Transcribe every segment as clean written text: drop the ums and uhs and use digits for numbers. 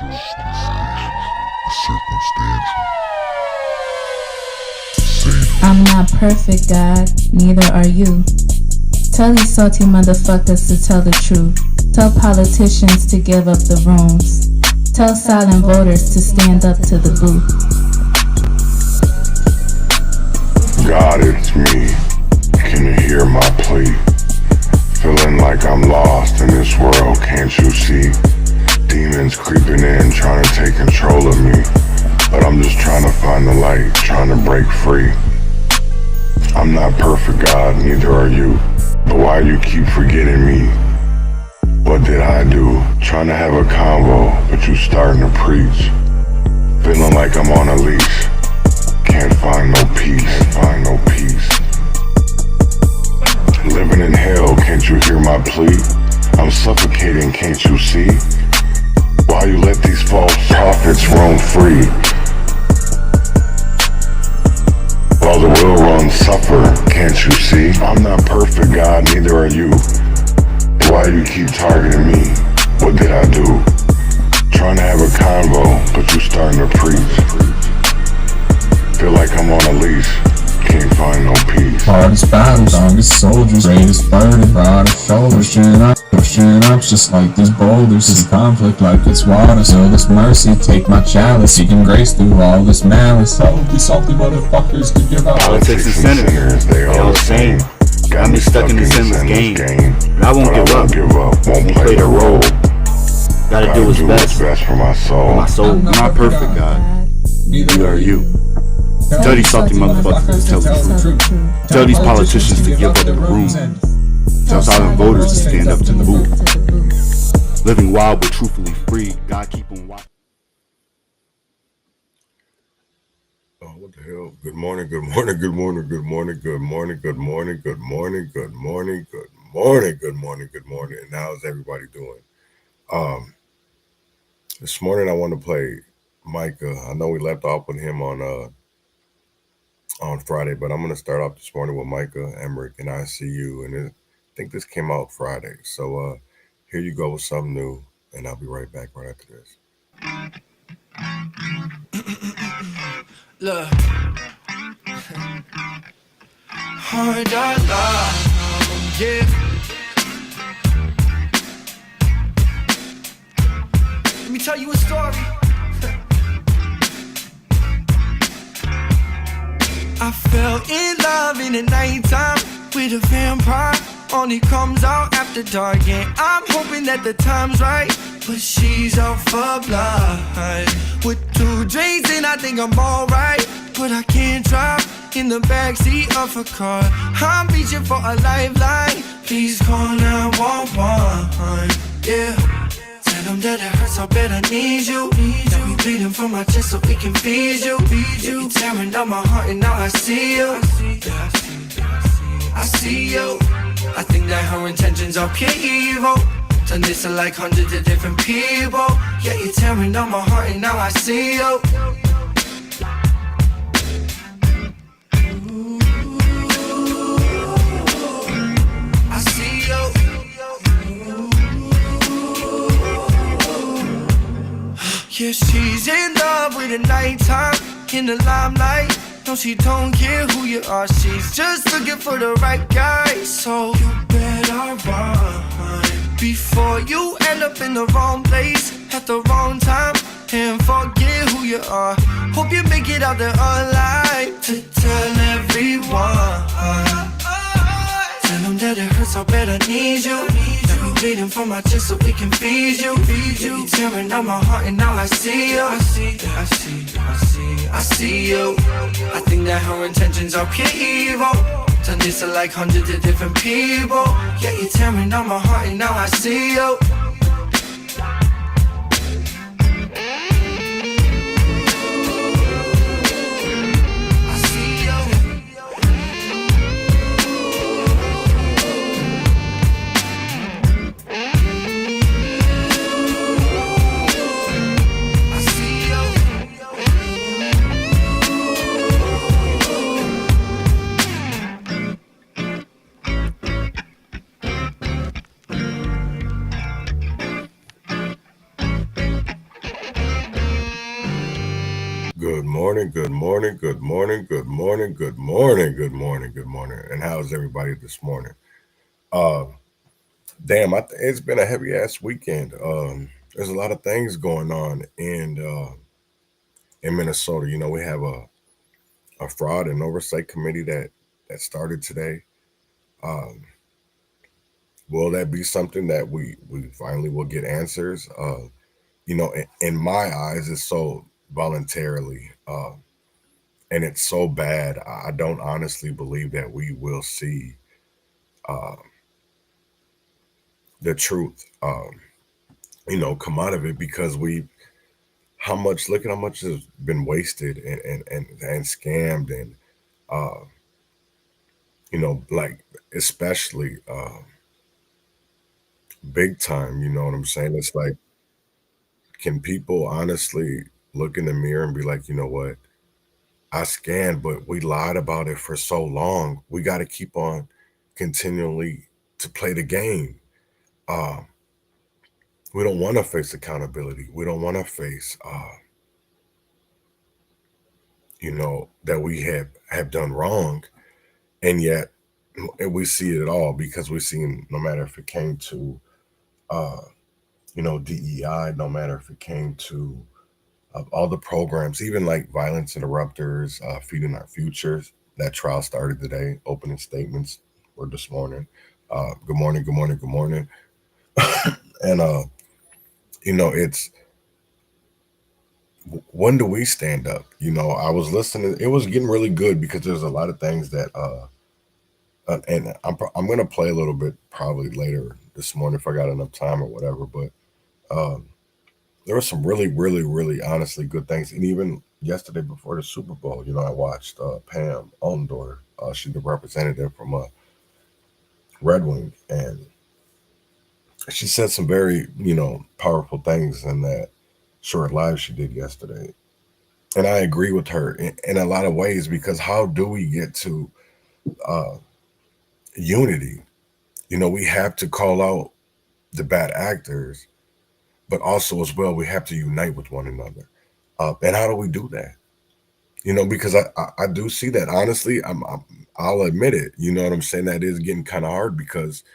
I'm not perfect, God, neither are you. Tell these salty motherfuckers to tell the truth. Tell politicians to give up the rooms. Tell silent voters to stand up to the booth. God, it's me. Can you hear my plea? Feeling like I'm lost in this world, can't you see? Demons creeping in, trying to take control of me. But I'm just trying to find the light, trying to break free. I'm not perfect, God, neither are you. But why you keep forgetting me? What did I do? Trying to have a convo, but you starting to preach. Feeling like I'm on a leash. Can't find no peace. Living in hell, can't you hear my plea? I'm suffocating, can't you see? Why you let these false prophets roam free? While the well-run suffer, can't you see? I'm not perfect, God, neither are you. Why you keep targeting me? What did I do? Trying to have a convo, but you starting to preach. Feel like I'm on a leash, can't find no peace. Hardest battles, strongest soldiers, greatest burden, broadest shoulders, pushing up just like these boulders. See conflict like it's water, still this mercy, take my chalice, seeking grace through all this malice. All of these salty motherfuckers could give up. Politics and sinners, they all the same. Got me stuck in this endless game. But I won't give up, won't play the role. Gotta do what's best for my soul. I'm not perfect, God. Neither are you. Tell these salty motherfuckers to tell the truth. Tell these politicians to give up the room. Tell silent voters to stand up to the booth. Living wild but truthfully free. God keep them wild. Oh, what the hell? Good morning. And how's everybody doing? This morning I want to play Micah. I know we left off with him on Friday, but I'm going to start off this morning with Micah Emmerich and I See You. And I think this came out Friday. So here you go with something new, and I'll be right back right after this. Look, hard love, yeah. Let me tell you a story. I fell in love in the nighttime with a vampire. Only comes out after dark, and I'm hoping that the time's right. But she's out for blood. With 2 drinks and I think I'm alright, but I can't drive in the backseat of a car. I'm reaching for a lifeline. Please call 911. Yeah. Tell them that it hurts, I bet I need you. Got me bleeding from my chest so it can feed you. You're tearing down my heart and now I see you. I see you. I think that her intentions are pure evil. Done this to like hundreds of different people. Yeah, you're tearing down my heart and now I see you. I see you. Yeah, she's in love with the nighttime, in the limelight. No, she don't care who you are, she's just looking for the right guy. So you better run before you end up in the wrong place at the wrong time and forget who you are. Hope you make it out there alive to tell everyone. Tell them that it hurts, I bet I need you. Got me bleeding from my chest so it can feed you. You're tearing out my heart and now I see you. I see you. I think that her intentions are pure evil. Done this to like hundreds of different people. Yeah, you're tearing out my heart and now I see you. Good morning, good morning, good morning, good morning, good morning, good morning, good morning. And how's everybody this morning? Uh damn, it's been a heavy ass weekend. There's a lot of things going on in Minnesota. You know, we have a fraud and oversight committee that started today. Um will that be something that we finally will get answers? You know, in my eyes, it's so voluntarily. And it's so bad. I don't honestly believe that we will see uh, the truth, you know, come out of it because look at how much has been wasted and scammed and, uh, you know, like, especially big time, you know what I'm saying? It's like, can people honestly look in the mirror and be like, you know what? I scanned, but we lied about it for so long. We got to keep on continually to play the game. Uh, we don't want to face accountability. We don't want to face, you know, that we have done wrong, and yet we see it all because we've seen no matter if it came to, uh, you know, DEI, no matter if it came to all the programs, even like violence interrupters, feeding our futures. That trial started today. Opening statements were this morning. Good morning, good morning, good morning. And you know, it's when do we stand up? You know, I was listening. It was getting really good because there's a lot of things that, and I'm gonna play a little bit probably later this morning if I got enough time or whatever. But um, there were some really, really, really honestly good things. And even yesterday before the Super Bowl, you know, I watched Pam Ondor. She's the representative from Red Wing, and she said some very, you know, powerful things in that short live she did yesterday. And I agree with her in a lot of ways because how do we get to uh, unity? You know, we have to call out the bad actors, but also as well we have to unite with one another. And how do we do that? You know, because I do see that honestly. I'll admit it. You know what I'm saying? That is getting kind of hard because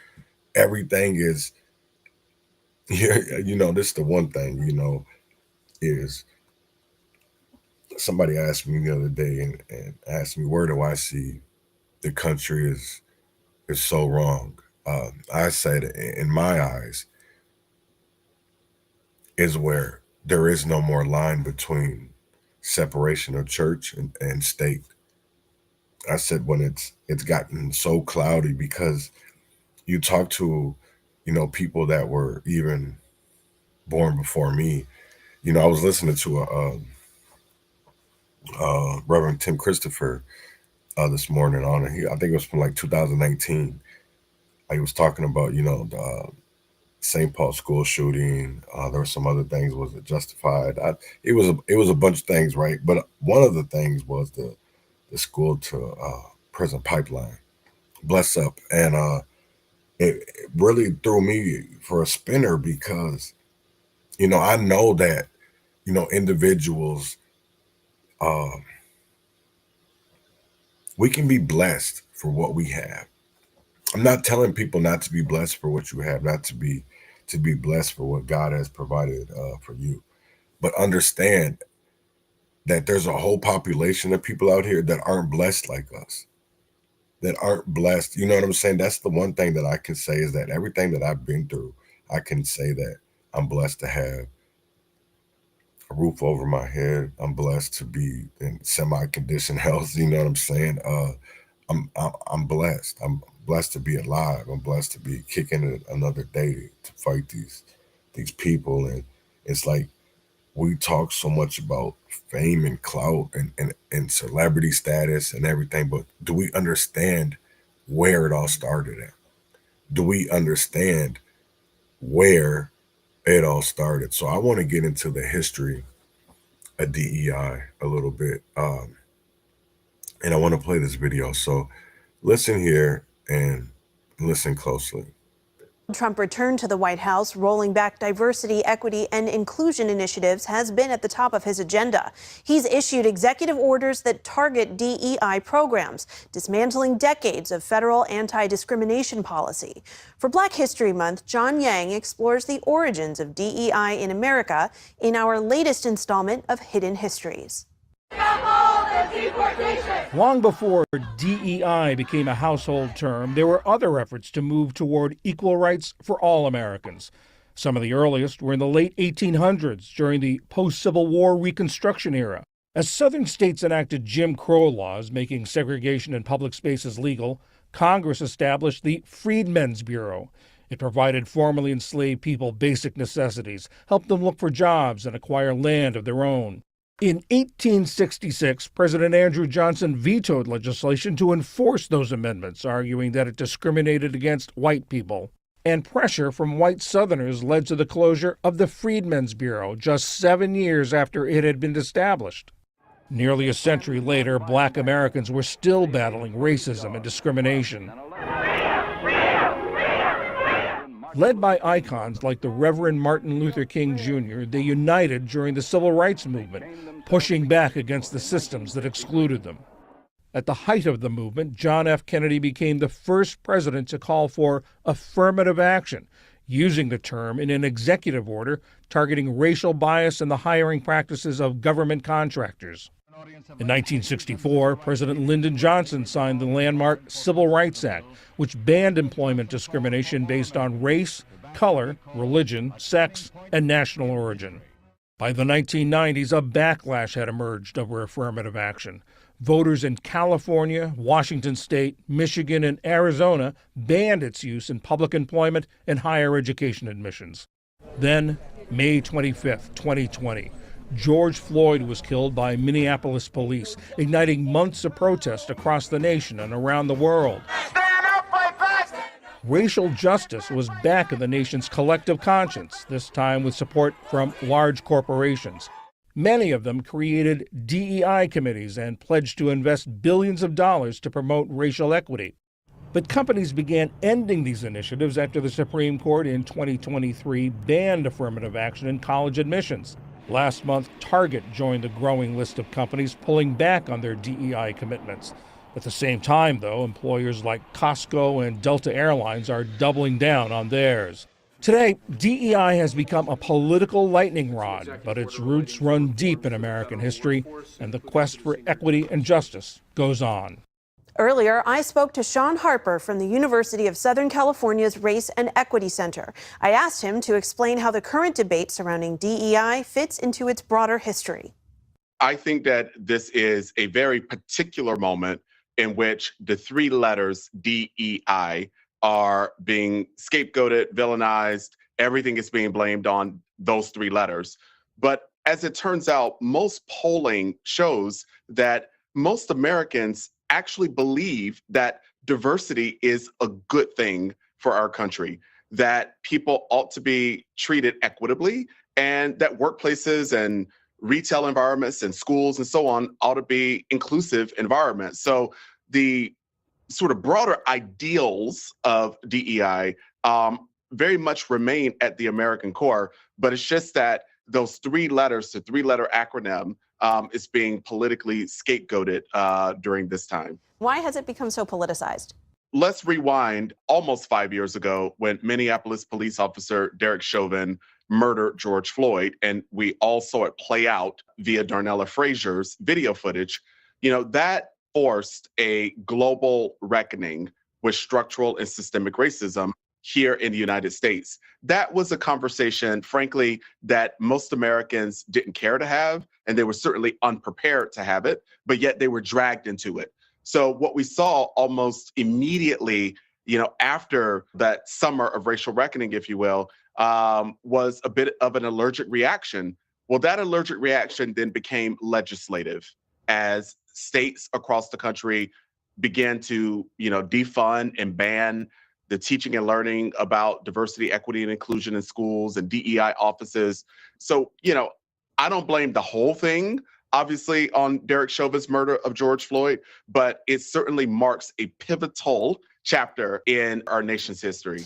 everything is. You know, this is the one thing. You know, is somebody asked me the other day and asked me where do I see the country is so wrong. I said in my eyes is where there is no more line between separation of church and state. I said when it's gotten so cloudy because you talk to, you know, people that were even born before me. You know, I was listening to Reverend Tim Christopher this morning on it. I think it was from like 2019. He was talking about, you know, the St. Paul school shooting. There were some other things. Was it justified? It was a bunch of things, right? But one of the things was the school to prison pipeline. Bless up, and it really threw me for a spinner because you know I know that you know individuals uh, we can be blessed for what we have. I'm not telling people not to be blessed for what you have, not to be blessed for what God has provided for you, but understand that there's a whole population of people out here that aren't blessed like us, that aren't blessed. You know what I'm saying? That's the one thing that I can say is that everything that I've been through, I can say that I'm blessed to have a roof over my head. I'm blessed to be in semi-conditioned health. You know what I'm saying? I'm blessed. I'm blessed to be alive. I'm blessed to be kicking it another day to fight these people. And it's like we talk so much about fame and clout and celebrity status and everything, but do we understand where it all started at? Do we understand where it all started? So I want to get into the history of DEI a little bit. And I want to play this video. So listen here and listen closely. Trump returned to the White House, rolling back diversity, equity, and inclusion initiatives has been at the top of his agenda. He's issued executive orders that target DEI programs, dismantling decades of federal anti-discrimination policy. For Black History Month, John Yang explores the origins of DEI in America in our latest installment of Hidden Histories. Long before DEI became a household term, there were other efforts to move toward equal rights for all Americans. Some of the earliest were in the late 1800s during the post-Civil War Reconstruction era. As Southern states enacted Jim Crow laws making segregation in public spaces legal, Congress established the Freedmen's Bureau. It provided formerly enslaved people basic necessities, helped them look for jobs and acquire land of their own. In 1866, President Andrew Johnson vetoed legislation to enforce those amendments, arguing that it discriminated against white people. And pressure from white Southerners led to the closure of the Freedmen's Bureau just 7 years after it had been established. Nearly a century later, Black Americans were still battling racism and discrimination. Led by icons like the Reverend Martin Luther King Jr., they united during the Civil Rights Movement, pushing back against the systems that excluded them. At the height of the movement, John F. Kennedy became the first president to call for affirmative action, using the term in an executive order targeting racial bias in the hiring practices of government contractors. In 1964, President Lyndon Johnson signed the landmark Civil Rights Act, which banned employment discrimination based on race, color, religion, sex, and national origin. By the 1990s, a backlash had emerged over affirmative action. Voters in California, Washington State, Michigan, and Arizona banned its use in public employment and higher education admissions. Then, May 25, 2020, George Floyd was killed by Minneapolis police, igniting months of protest across the nation and around the world. Stand up, fight back! Racial justice was back in the nation's collective conscience, this time with support from large corporations. Many of them created DEI committees and pledged to invest billions of dollars to promote racial equity. But companies began ending these initiatives after the Supreme Court in 2023 banned affirmative action in college admissions. Last month, Target joined the growing list of companies pulling back on their DEI commitments. At the same time, though, employers like Costco and Delta Airlines are doubling down on theirs. Today, DEI has become a political lightning rod, but its roots run deep in American history, and the quest for equity and justice goes on. Earlier, I spoke to Sean Harper from the University of Southern California's Race and Equity Center. I asked him to explain how the current debate surrounding DEI fits into its broader history. I think that this is a very particular moment in which the three letters DEI are being scapegoated, villainized. Everything is being blamed on those three letters. But as it turns out, most polling shows that most Americans actually believe that diversity is a good thing for our country, that people ought to be treated equitably, and that workplaces and retail environments and schools and so on ought to be inclusive environments. So the sort of broader ideals of DEI very much remain at the American core, but it's just that those three letters, the three-letter acronym, is being politically scapegoated during this time. Why has it become so politicized? Let's rewind almost 5 years ago when Minneapolis police officer Derek Chauvin murdered George Floyd, and we all saw it play out via Darnella Frazier's video footage. You know, that forced a global reckoning with structural and systemic racism here in the United States. That was a conversation, frankly, that most Americans didn't care to have, and they were certainly unprepared to have it, but yet they were dragged into it. So what we saw almost immediately, after that summer of racial reckoning, if you will, was a bit of an allergic reaction. Well, that allergic reaction then became legislative as states across the country began to, defund and ban the teaching and learning about diversity, equity, and inclusion in schools and DEI offices. So, I don't blame the whole thing, obviously, on Derek Chauvin's murder of George Floyd, but it certainly marks a pivotal chapter in our nation's history.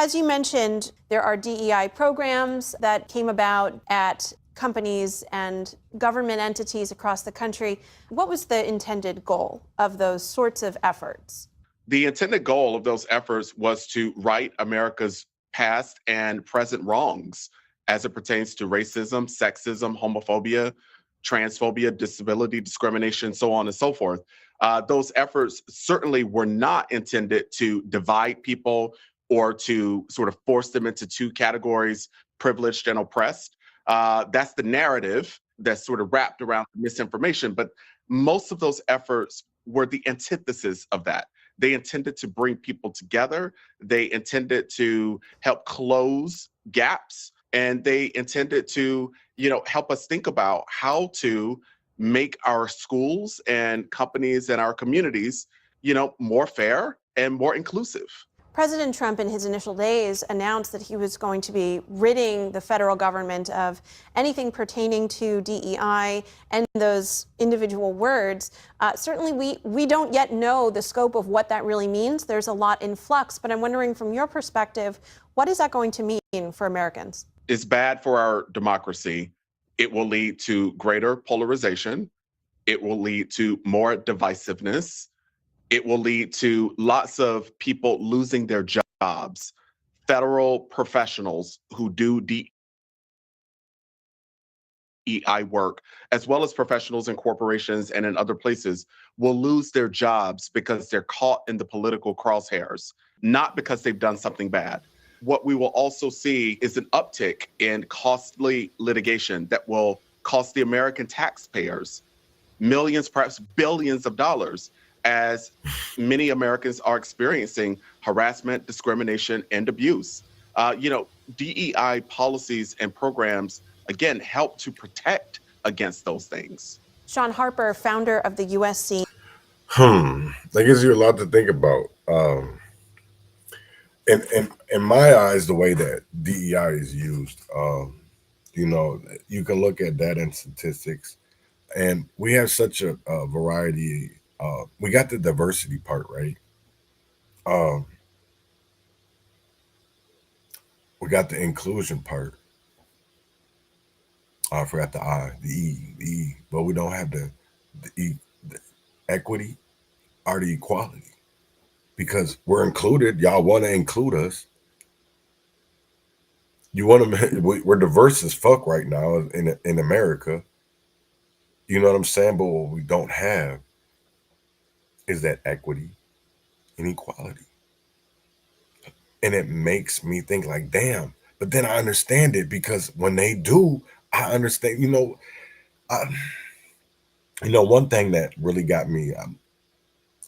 As you mentioned, there are DEI programs that came about at companies and government entities across the country. What was the intended goal of those sorts of efforts? The intended goal of those efforts was to right America's past and present wrongs as it pertains to racism, sexism, homophobia, transphobia, disability discrimination, so on and so forth. Those efforts certainly were not intended to divide people or to sort of force them into two categories, privileged and oppressed. That's the narrative that's sort of wrapped around misinformation. But most of those efforts were the antithesis of that. They intended to bring people together. They intended to help close gaps, and they intended to, help us think about how to make our schools and companies and our communities, more fair and more inclusive. President Trump, in his initial days, announced that he was going to be ridding the federal government of anything pertaining to DEI and those individual words. Certainly, we don't yet know the scope of what that really means. There's a lot in flux, but I'm wondering, from your perspective, what is that going to mean for Americans? It's bad for our democracy. It will lead to greater polarization. It will lead to more divisiveness. It will lead to lots of people losing their jobs. Federal professionals who do DEI work, as well as professionals in corporations and in other places, will lose their jobs because they're caught in the political crosshairs, not because they've done something bad. What we will also see is an uptick in costly litigation that will cost the American taxpayers millions, perhaps billions of dollars, as many Americans are experiencing harassment, discrimination, and abuse. DEI policies and programs, again, help to protect against those things. Sean Harper, founder of the USC. That gives you a lot to think about. In my eyes, the way that DEI is used, you can look at data and statistics, and we have such a variety. We got the diversity part, right? We got the inclusion part. I forgot the I, the E, but we don't have the E, the equity or the equality, because we're included. Y'all want to include us. You want to? We're diverse as fuck right now in America. You know what I'm saying? But what we don't have is that equity and equality. And it makes me think like, damn, but then I understand it, because when they do, I understand, one thing that really got me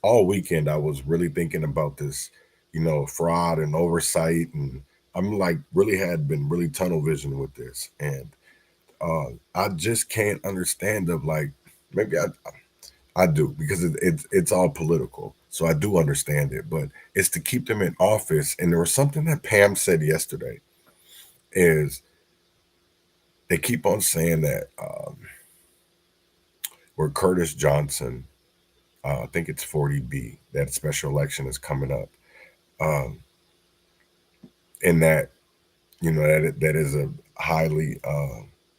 all weekend, I was really thinking about this, fraud and oversight. And I'm like, had been really tunnel vision with this. And I just can't understand of, like, maybe I do, because it's all political. So I do understand it, but it's to keep them in office. And there was something that Pam said yesterday, is they keep on saying that where Curtis Johnson, I think it's 40B, that special election is coming up. And that, that is a highly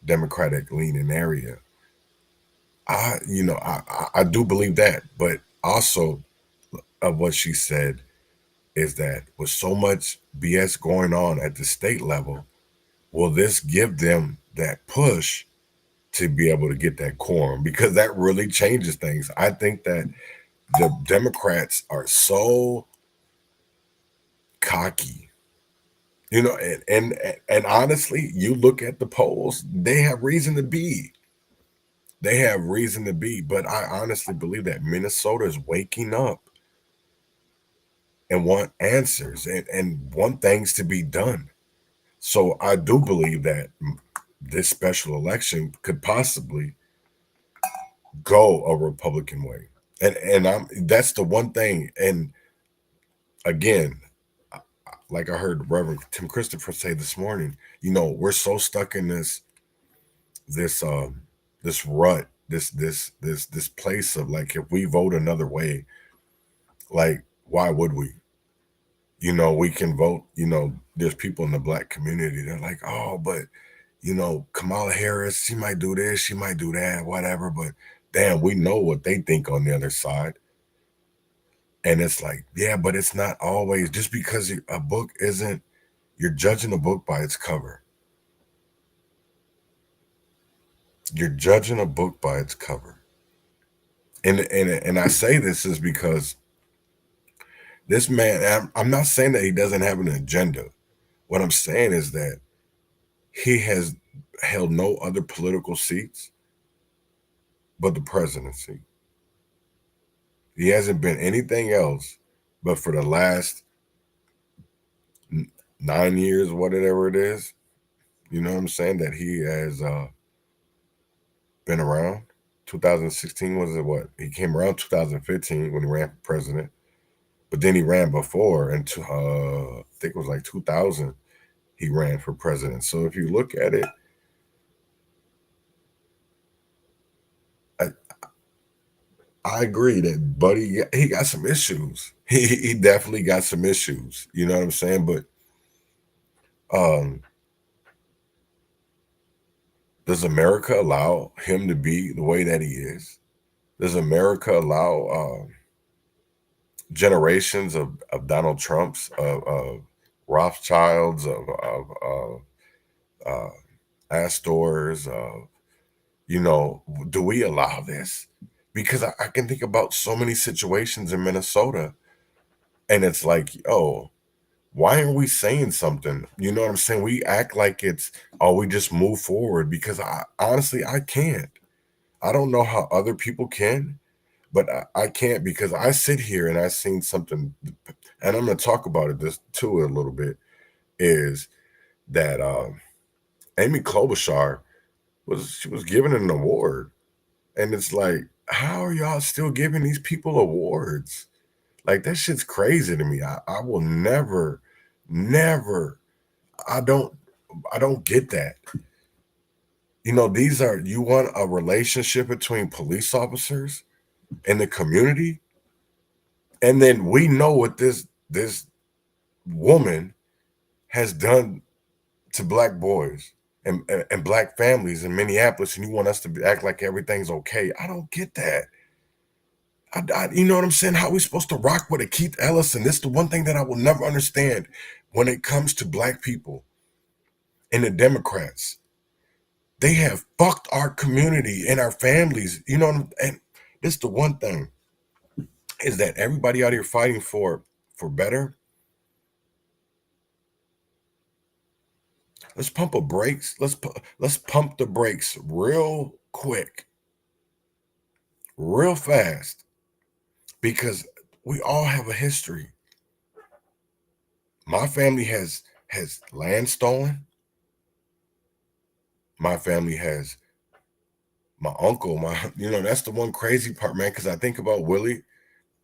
Democratic leaning area. I do believe that, but also of what she said is that with so much BS going on at the state level, will this give them that push to be able to get that quorum? Because that really changes things. I think that the Democrats are so cocky, and honestly, you look at the polls, they have reason to be. They have reason to be, but I honestly believe that Minnesota is waking up and want answers and want things to be done. So I do believe that this special election could possibly go a Republican way. And that's the one thing. And again, like I heard Reverend Tim Christopher say this morning, we're so stuck in this rut, this place of, like, if we vote another way, like, why would we? we can vote. There's people in the black community. They're like, oh, but Kamala Harris, she might do this, she might do that, whatever. But damn, we know what they think on the other side. And it's like, yeah, but it's not always just because a book isn't, you're judging a book by its cover. You're judging a book by its cover. And I say this is because this man, I'm not saying that he doesn't have an agenda. What I'm saying is that he has held no other political seats but the presidency. He hasn't been anything else but for the last 9 years, whatever it is, you know what I'm saying, that he has been around. 2016 was it what? He came around 2015 when he ran for president. But then he ran before, and I think it was like 2000, he ran for president. So if you look at it, I agree that Buddy, he got some issues. He definitely got some issues. You know what I'm saying? But does America allow him to be the way that he is? Does America allow generations of Donald Trumps, of Rothschilds, of Astors, do we allow this? Because I can think about so many situations in Minnesota, and it's like, oh, why aren't we saying something? You know what I'm saying? We act like we just move forward, because honestly, I can't. I don't know how other people can, but I can't, because I sit here and I've seen something, and I'm going to talk about it this too a little bit, is that Amy Klobuchar was given an award. And it's like, how are y'all still giving these people awards? Like, that shit's crazy to me. I will never, I don't get that. You want a relationship between police officers and the community? And then we know what this woman has done to black boys and black families in Minneapolis, and you want us to act like everything's okay. I don't get that. You know what I'm saying? How are we supposed to rock with a Keith Ellison? This is the one thing that I will never understand when it comes to black people and the Democrats. They have fucked our community and our families. And this is the one thing, is that everybody out here fighting for better. Let's pump the brakes. Let's pump the brakes real quick, real fast, because we all have a history. My family has land stolen. My family has my uncle. That's the one crazy part, man, because I think about Willie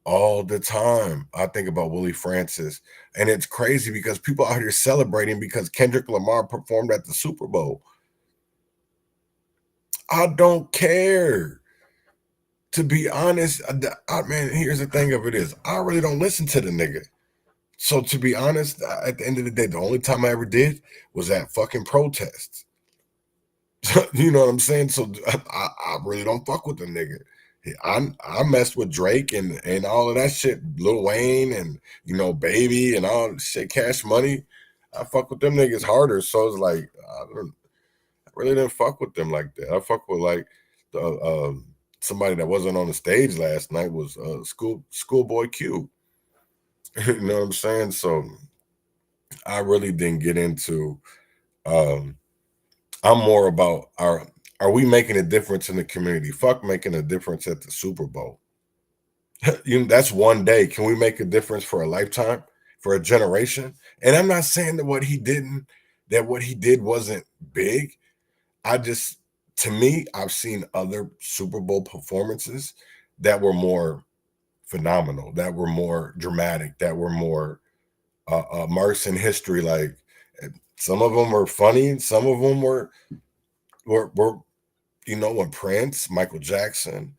all the time. I think about Willie Francis, and it's crazy because people out here celebrating because Kendrick Lamar performed at the Super Bowl. I don't care. To be honest, man, here's the thing of it is, I really don't listen to the nigga. So to be honest, at the end of the day, the only time I ever did was at fucking protests. You know what I'm saying? So I really don't fuck with the nigga. I messed with Drake and all of that shit, Lil Wayne and Baby and all shit, Cash Money. I fuck with them niggas harder. So it's like I really didn't fuck with them like that. I fuck with like somebody that wasn't on the stage last night was Schoolboy Q. You know what I'm saying? So I really didn't get into. I'm more about are we making a difference in the community? Fuck making a difference at the Super Bowl. That's one day. Can we make a difference for a lifetime, for a generation? And I'm not saying that what he did wasn't big. To me, I've seen other Super Bowl performances that were more phenomenal, that were more dramatic, that were more immersed in history. Like, some of them were funny, some of them were when Prince, Michael Jackson,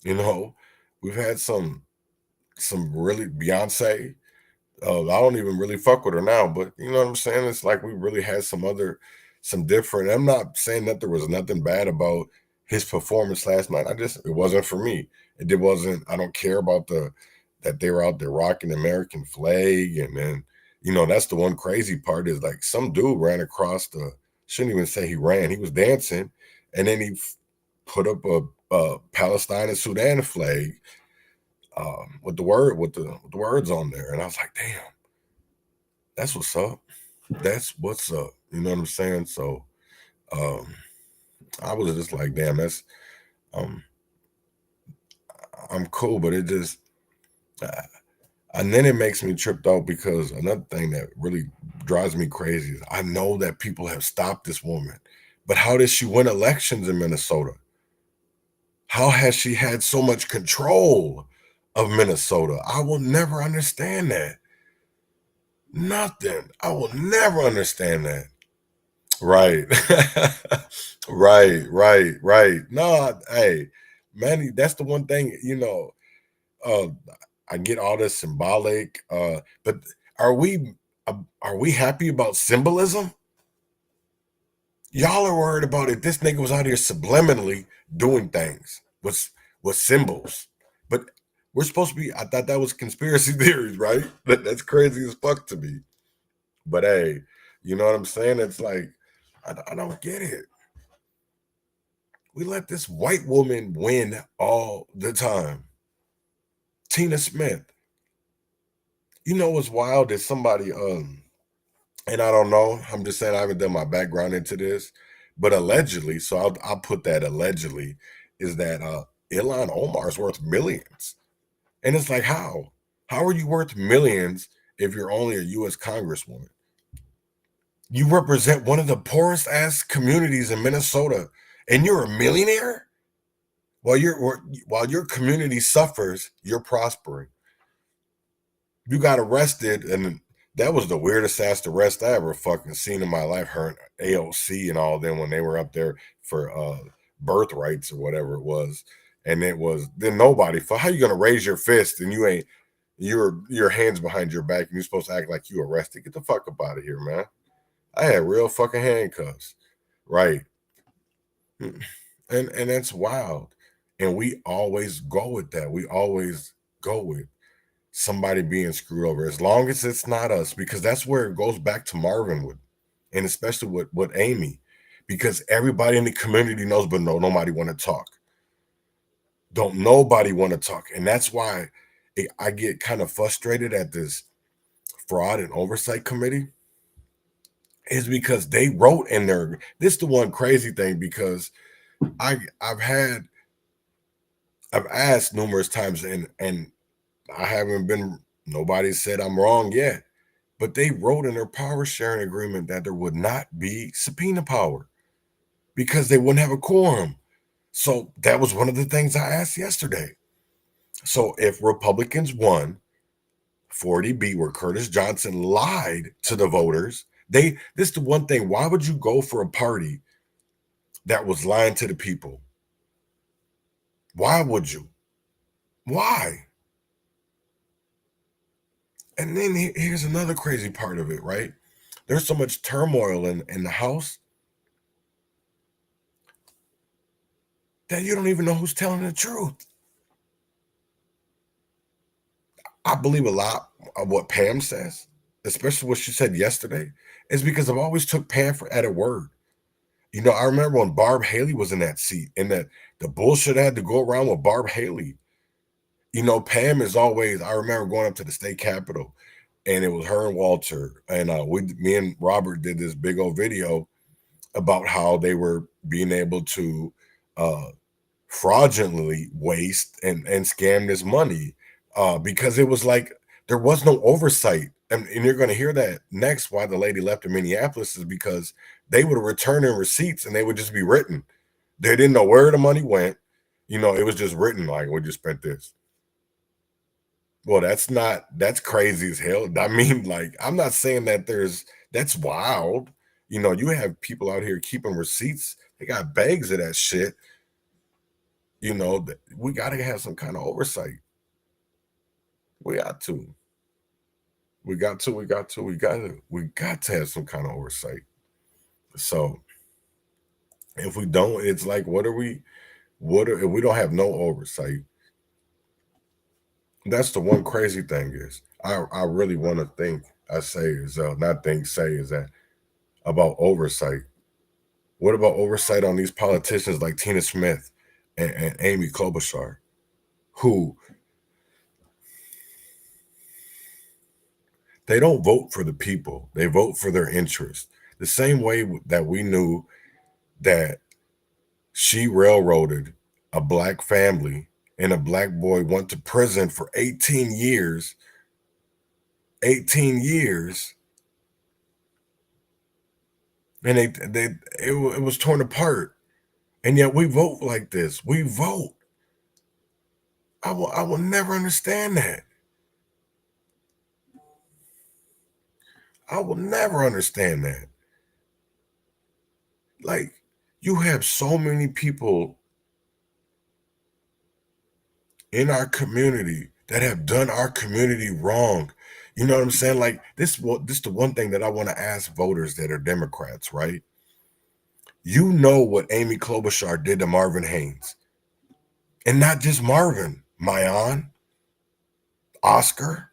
we've had some some really Beyonce. I don't even really fuck with her now, but you know what I'm saying? It's like we really had some different. I'm not saying that there was nothing bad about his performance last night. It wasn't for me. It wasn't. I don't care about that they were out there rocking the American flag, and then that's the one crazy part is like some dude ran across shouldn't even say he ran. He was dancing, and then he put up a Palestine and Sudan flag. With the words on there, and I was like, damn, that's what's up. That's what's up. You know what I'm saying? So, I was just like, damn, that's I'm cool, but it just, and then it makes me tripped out because another thing that really drives me crazy is I know that people have stopped this woman, but how did she win elections in Minnesota? How has she had so much control of Minnesota? I will never understand that. Nothing. I will never understand that. Right. Right. No, hey, Manny, that's the one thing, I get all this symbolic, but are we happy about symbolism? Y'all are worried about it. This nigga was out here subliminally doing things with symbols. But we're supposed to be, I thought that was conspiracy theories, right? That's crazy as fuck to me. But hey, you know what I'm saying? It's like, I don't get it. We let this white woman win all the time. Tina Smith. You know what's wild is somebody, and I don't know, I'm just saying I haven't done my background into this, but allegedly, so I'll put that allegedly, is that Ilhan Omar's worth millions. And it's like, how? How are you worth millions if you're only a U.S. Congresswoman? You represent one of the poorest ass communities in Minnesota, and you're a millionaire? While your community suffers, you're prospering. You got arrested, and that was the weirdest ass arrest I ever fucking seen in my life. Her and AOC and all them when they were up there for birthrights or whatever it was. And it was then nobody. For how you gonna raise your fist and you ain't your hands behind your back and you're supposed to act like you arrested? Get the fuck up out of here, man. I had real fucking handcuffs, right? And that's wild. And we always go with that. We always go with somebody being screwed over, as long as it's not us, because that's where it goes back to Marvin Wood, and especially with Amy, because everybody in the community knows, but nobody want to talk. Don't nobody want to talk, and that's why I get kind of frustrated at this fraud and oversight committee. Is because they wrote in there. This is the one crazy thing, because I've asked numerous times, and I haven't been, nobody said I'm wrong yet, but they wrote in their power sharing agreement that there would not be subpoena power because they wouldn't have a quorum. So that was one of the things I asked yesterday. So if Republicans won 40B, where Curtis Johnson lied to the voters, this is the one thing. Why would you go for a party that was lying to the people? Why would you? Why? And then here's another crazy part of it, right? There's so much turmoil in the House that you don't even know who's telling the truth. I believe a lot of what Pam says, especially what she said yesterday, is because I've always took Pam at her word. I remember when Barb Haley was in that seat, and that the bullshit had to go around with Barb Haley. Pam is always, I remember going up to the state capitol, and it was her and Walter, and me and Robert did this big old video about how they were being able to fraudulently waste and scam this money because it was like there was no oversight. And you're going to hear that next, why the lady left in Minneapolis, is because they would return in receipts and they would just be written. They didn't know where the money went. It was just written like, we just spent this. Well, that's crazy as hell. I mean, like, I'm not saying that that's wild. You have people out here keeping receipts. They got bags of that shit. We got to have some kind of oversight. We got to. We got to have some kind of oversight. So if we don't, it's like, if we don't have no oversight? That's the one crazy thing is, I really want to say is that about oversight. What about oversight on these politicians like Tina Smith and Amy Klobuchar, who they don't vote for the people, they vote for their interest. The same way that we knew that she railroaded a black family and a black boy went to prison for 18 years. 18 years. And it was torn apart. And yet we vote like this. We vote. I will never understand that. I will never understand that. Like, you have so many people in our community that have done our community wrong. You know what I'm saying? Like, this is the one thing that I want to ask voters that are Democrats, right? You know what Amy Klobuchar did to Marvin Haynes. And not just Marvin, Mayan, Oscar.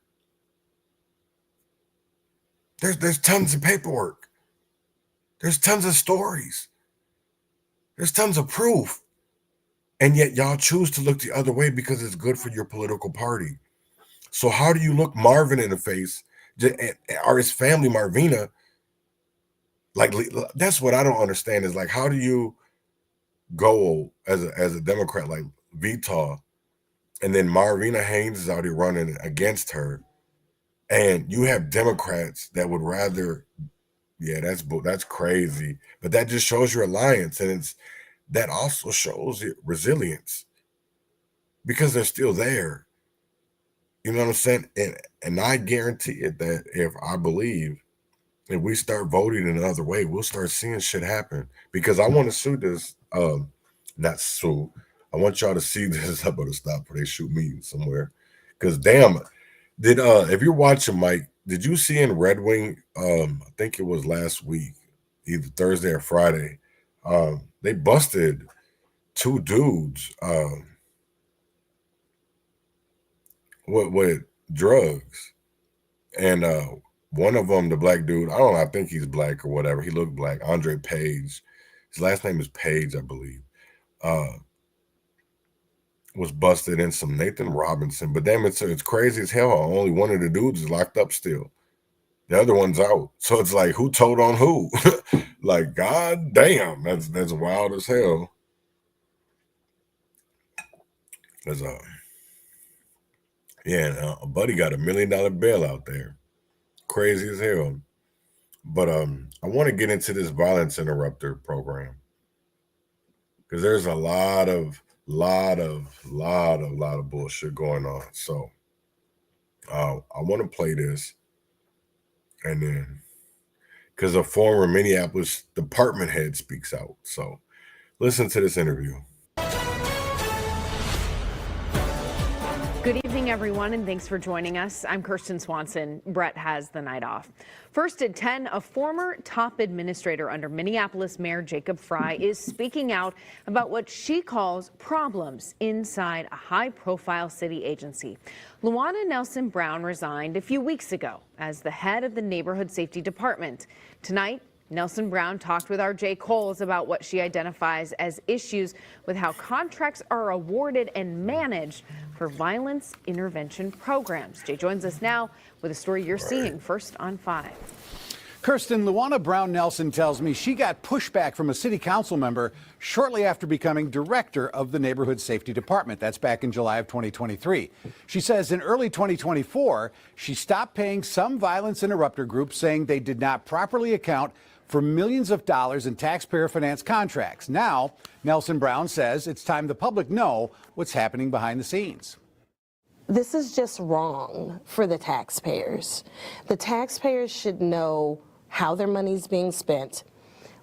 There's tons of paperwork. There's tons of stories. There's tons of proof. And yet y'all choose to look the other way because it's good for your political party. So how do you look Marvin in the face, or his family, Marvina? Like, that's what I don't understand is, like, how do you go as a Democrat like Vita, and then Marvina Haynes is already running against her, and you have Democrats that would rather, that's crazy. But that just shows your alliance, and that also shows your resilience because they're still there. You know what I'm saying? And I guarantee it that if we start voting in another way, we'll start seeing shit happen. Because I want to sue this, not sue. I want y'all to see this. I better stop before they shoot me somewhere. Because damn, if you're watching, Mike, did you see in Red Wing? I think it was last week, either Thursday or Friday. They busted two dudes with drugs, and one of them, the black dude, I don't know, I think he's black or whatever. He looked black. Andre Page, his last name is Page, I believe. Was busted in some Nathan Robinson. But damn, it's crazy as hell. Only one of the dudes is locked up still. The other one's out. So it's like, who told on who? Like, god damn, that's wild as hell. There's a buddy got $1 million bail out there. Crazy as hell. But I want to get into this violence interrupter program because there's a lot of bullshit going on. So I want to play this, and then because a former Minneapolis department head speaks out. So listen to this interview. Good evening, everyone, and thanks for joining us. I'm Kirsten Swanson. Brett has the night off. First at 10, a former top administrator under Minneapolis Mayor Jacob Frey is speaking out about what she calls problems inside a high-profile city agency. Luana Nelson Brown resigned a few weeks ago as the head of the Neighborhood Safety Department. Tonight, Nelson Brown talked with our Jay Coles about what she identifies as issues with how contracts are awarded and managed for violence intervention programs. Jay joins us now with a story you're seeing first on 5. Kirsten, Luana Brown Nelson tells me she got pushback from a city council member shortly after becoming director of the Neighborhood Safety Department. That's back in July of 2023. She says in early 2024, she stopped paying some violence interrupter groups, saying they did not properly account for millions of dollars in taxpayer-financed contracts. Now, Nelson Brown says it's time the public know what's happening behind the scenes. This is just wrong for the taxpayers. The taxpayers should know how their money's being spent,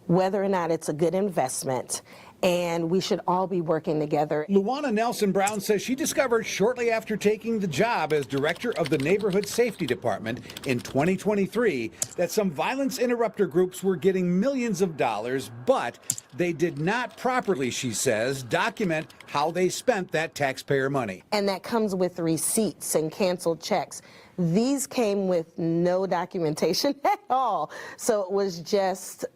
whether or not it's a good investment, and we should all be working together. Luana Nelson Brown says she discovered shortly after taking the job as director of the Neighborhood Safety Department in 2023 that some violence interrupter groups were getting millions of dollars, but they did not properly, she says, document how they spent that taxpayer money. And that comes with receipts and canceled checks. These came with no documentation at all. So it was just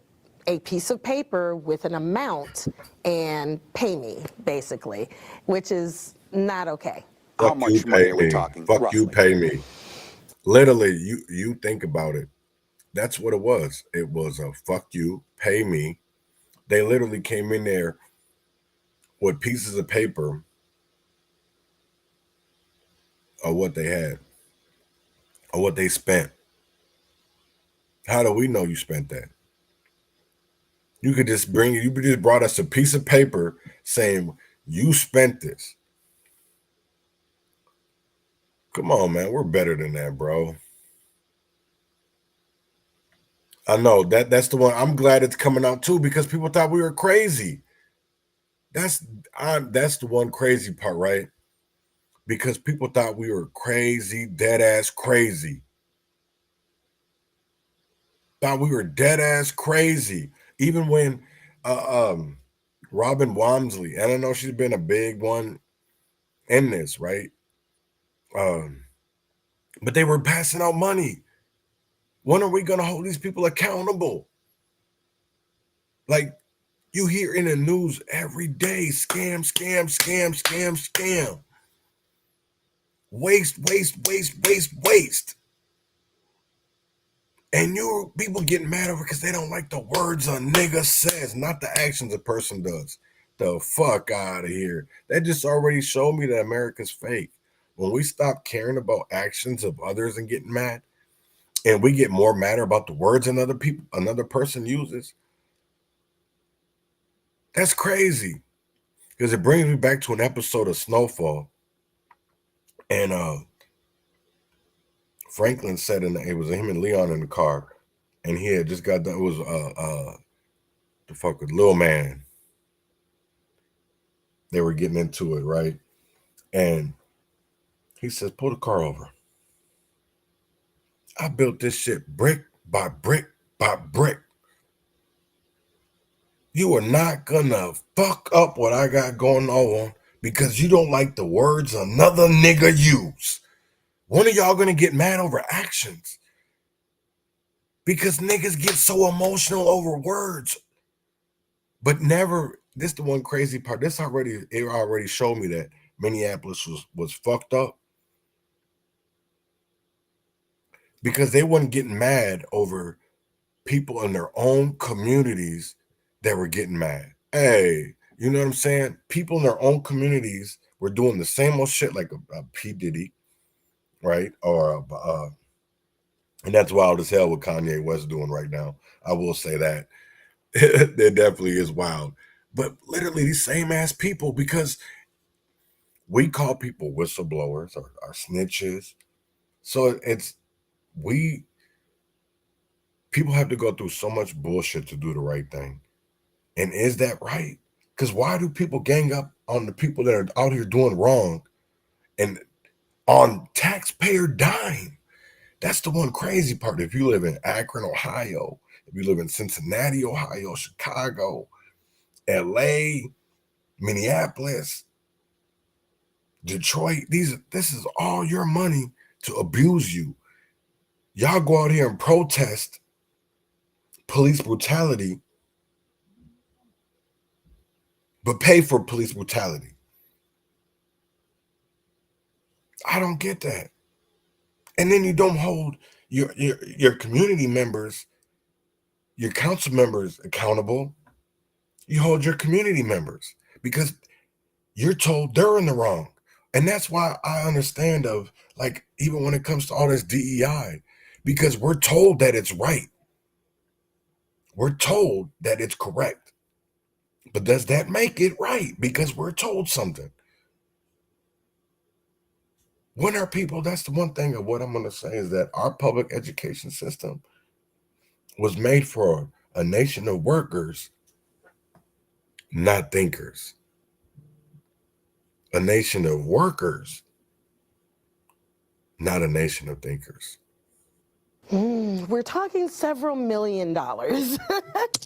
a piece of paper with an amount and pay me, basically, which is not okay. How much money are we talking? Fuck you, pay me. Literally, you think about it. That's what it was. It was a fuck you, pay me. They literally came in there with pieces of paper of what they had, or what they spent. How do we know you spent that? You could just you just brought us a piece of paper saying you spent this. Come on, man. We're better than that, bro. I know that's the one. I'm glad it's coming out too, because people thought we were crazy. That's the one crazy part, right? Because people thought we were crazy, dead ass crazy. Thought we were dead ass crazy. Even when Robin Wamsley, and I know she's been a big one in this, right? But they were passing out money. When are we going to hold these people accountable? Like, you hear in the news every day, scam, scam, scam, scam, scam. Waste, waste, waste, waste, waste. And people get mad over because they don't like the words a nigga says, not the actions a person does. The fuck out of here. That just already showed me that America's fake. When we stop caring about actions of others and getting mad, and we get more mad about the words another person uses, that's crazy. Because it brings me back to an episode of Snowfall. And Franklin said it was him and Leon in the car, and he had just got done. It was the fuck with Lil Man. They were getting into it, right? And he says, pull the car over. I built this shit brick by brick by brick. You are not gonna fuck up what I got going on because you don't like the words another nigga use. When are y'all gonna get mad over actions? Because niggas get so emotional over words. But never, this the one crazy part. It already showed me that Minneapolis was fucked up. Because they weren't getting mad over people in their own communities that were getting mad. Hey, you know what I'm saying? People in their own communities were doing the same old shit like a P. Diddy, right? Or and that's wild as hell what Kanye West doing right now. I will say that. That definitely is wild. But literally these same ass people, because we call people whistleblowers or snitches. So people have to go through so much bullshit to do the right thing. And is that right? Because why do people gang up on the people that are out here doing wrong and on taxpayer dime? That's the one crazy part. If you live in Akron, Ohio, if you live in Cincinnati, Ohio, Chicago, LA, Minneapolis, Detroit, this is all your money to abuse you. Y'all go out here and protest police brutality, but pay for police brutality. I don't get that. And then you don't hold your community members, your council members accountable. You hold your community members because you're told they're in the wrong. And that's why I understand even when it comes to all this DEI, because we're told that it's right. We're told that it's correct. But does that make it right? Because we're told something. When are people, that's the one thing of what I'm going to say is that our public education system was made for a nation of workers, not thinkers. A nation of workers, not a nation of thinkers. We're talking several $million.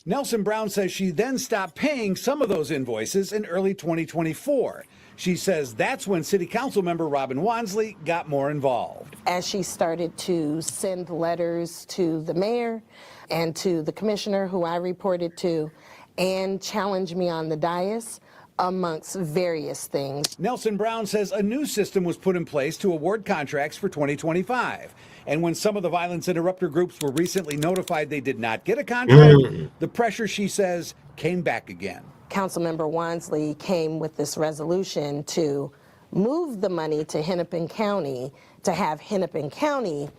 Nelson Brown says she then stopped paying some of those invoices in early 2024. She says that's when City Council member Robin Wansley got more involved. As she started to send letters to the mayor and to the commissioner who I reported to and challenge me on the dais, amongst various things. Nelson Brown says a new system was put in place to award contracts for 2025. And when some of the violence interrupter groups were recently notified they did not get a contract, the pressure, she says, came back again. Councilmember Wansley came with this resolution to move the money to Hennepin County to have Hennepin County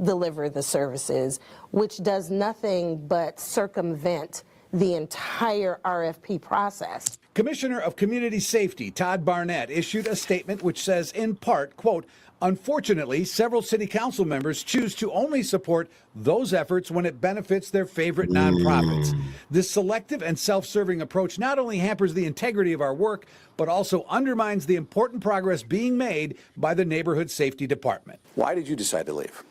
deliver the services, which does nothing but circumvent the entire RFP process. Commissioner of Community Safety Todd Barnett issued a statement which says, in part, quote, unfortunately, several city council members choose to only support those efforts when it benefits their favorite nonprofits. This selective and self-serving approach not only hampers the integrity of our work, but also undermines the important progress being made by the Neighborhood Safety Department. Why did you decide to leave?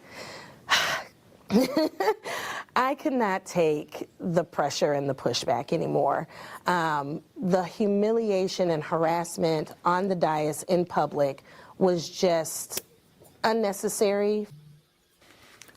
I could not take the pressure and the pushback anymore. The humiliation and harassment on the dais in public was just unnecessary.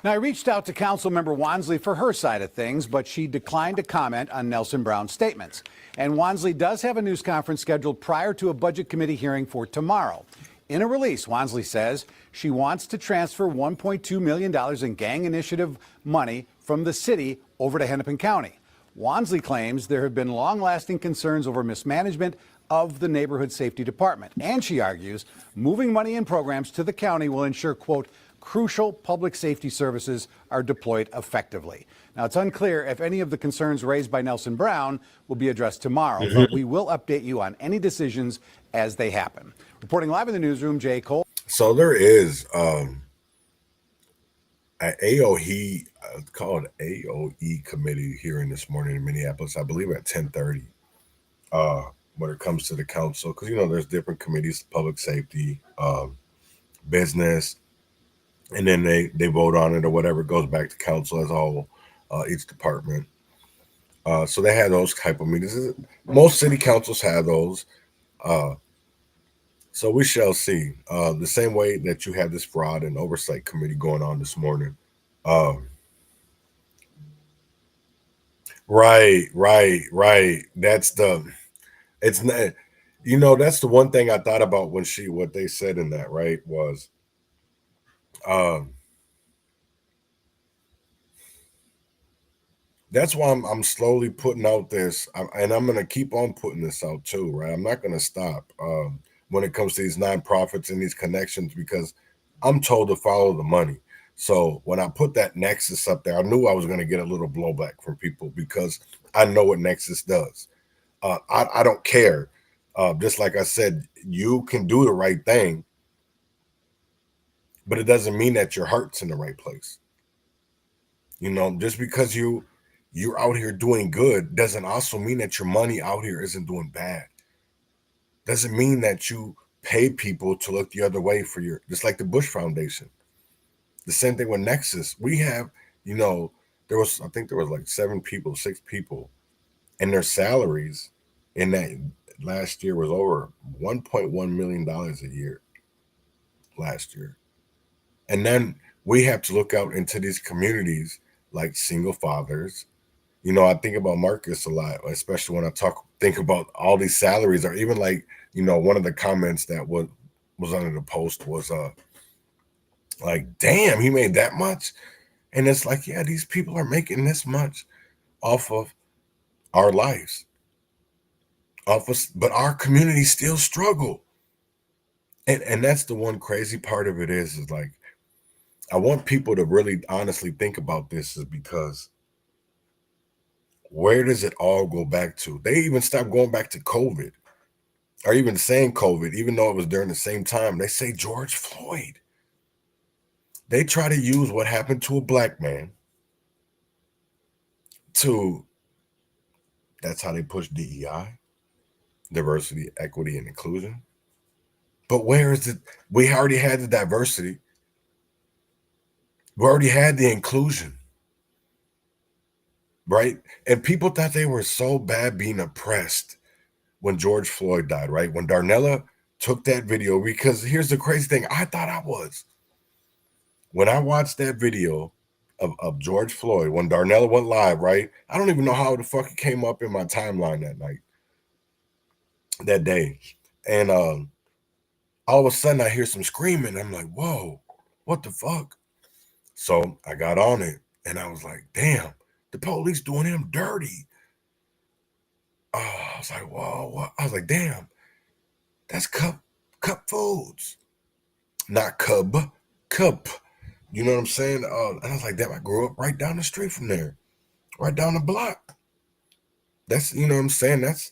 Now, I reached out to Councilmember Wansley for her side of things, but she declined to comment on Nelson Brown's statements. And Wansley does have a news conference scheduled prior to a budget committee hearing for tomorrow. In a release, Wansley says she wants to transfer $1.2 million in gang initiative money from the city over to Hennepin County. Wansley claims there have been long-lasting concerns over mismanagement of the Neighborhood Safety Department. And she argues moving money and programs to the county will ensure, quote, crucial public safety services are deployed effectively. Now, it's unclear if any of the concerns raised by Nelson Brown will be addressed tomorrow, but we will update you on any decisions as they happen. Reporting live in the newsroom, Jay Cole. So there is an AOE, called AOE committee hearing this morning in Minneapolis, I believe at 10:30, when it comes to the council, because, you know, there's different committees, public safety, business, and then they vote on it or whatever. It goes back to council as a whole, each department. So they have those type of meetings. Most city councils have those. So we shall see. The same way that you have this fraud and oversight committee going on this morning. Right. It's not, you know, that's the one thing I thought about when what they said in that, right, was, that's why I'm slowly putting out this, and I'm going to keep on putting this out too, right? I'm not going to stop when it comes to these nonprofits and these connections, because I'm told to follow the money. So when I put that Nexus up there, I knew I was going to get a little blowback from people because I know what Nexus does. I don't care. Just like I said, you can do the right thing, but it doesn't mean that your heart's in the right place. You know, just because you're out here doing good doesn't also mean that your money out here isn't doing bad. Doesn't mean that you pay people to look the other way for just like the Bush Foundation. The same thing with Nexus. We have, you know, I think there was like 6 people, and their salaries in that last year was over $1.1 million a year last year. And then we have to look out into these communities like single fathers. You know, I think about Marcus a lot, especially when I think about all these salaries, or even like, you know, one of the comments that was under the post was like, damn, he made that much. And it's like, yeah, these people are making this much off of our lives, but our community still struggle. And that's the one crazy part of it is like, I want people to really honestly think about this, is because where does it all go back to? They even stopped going back to COVID, or even saying COVID, even though it was during the same time. They say George Floyd. They try to use what happened to a black man that's how they push DEI. diversity, equity, and inclusion. But where is it? We already had the diversity. We already had the inclusion, right? And people thought they were so bad being oppressed when George Floyd died, right? When Darnella took that video, because here's the crazy thing, I thought I was. When I watched that video of George Floyd, when Darnella went live, right? I don't even know how the fuck it came up in my timeline that night, that day. And all of a sudden I hear some screaming. I'm like, whoa, what the fuck? So I got on it and I was like, damn, the police doing him dirty. I was like, whoa, what? I was like, damn, that's Cup Foods. Not Cub, Cup. You know what I'm saying? And I was like, damn, I grew up right down the street from there, right down the block. That's, you know what I'm saying? That's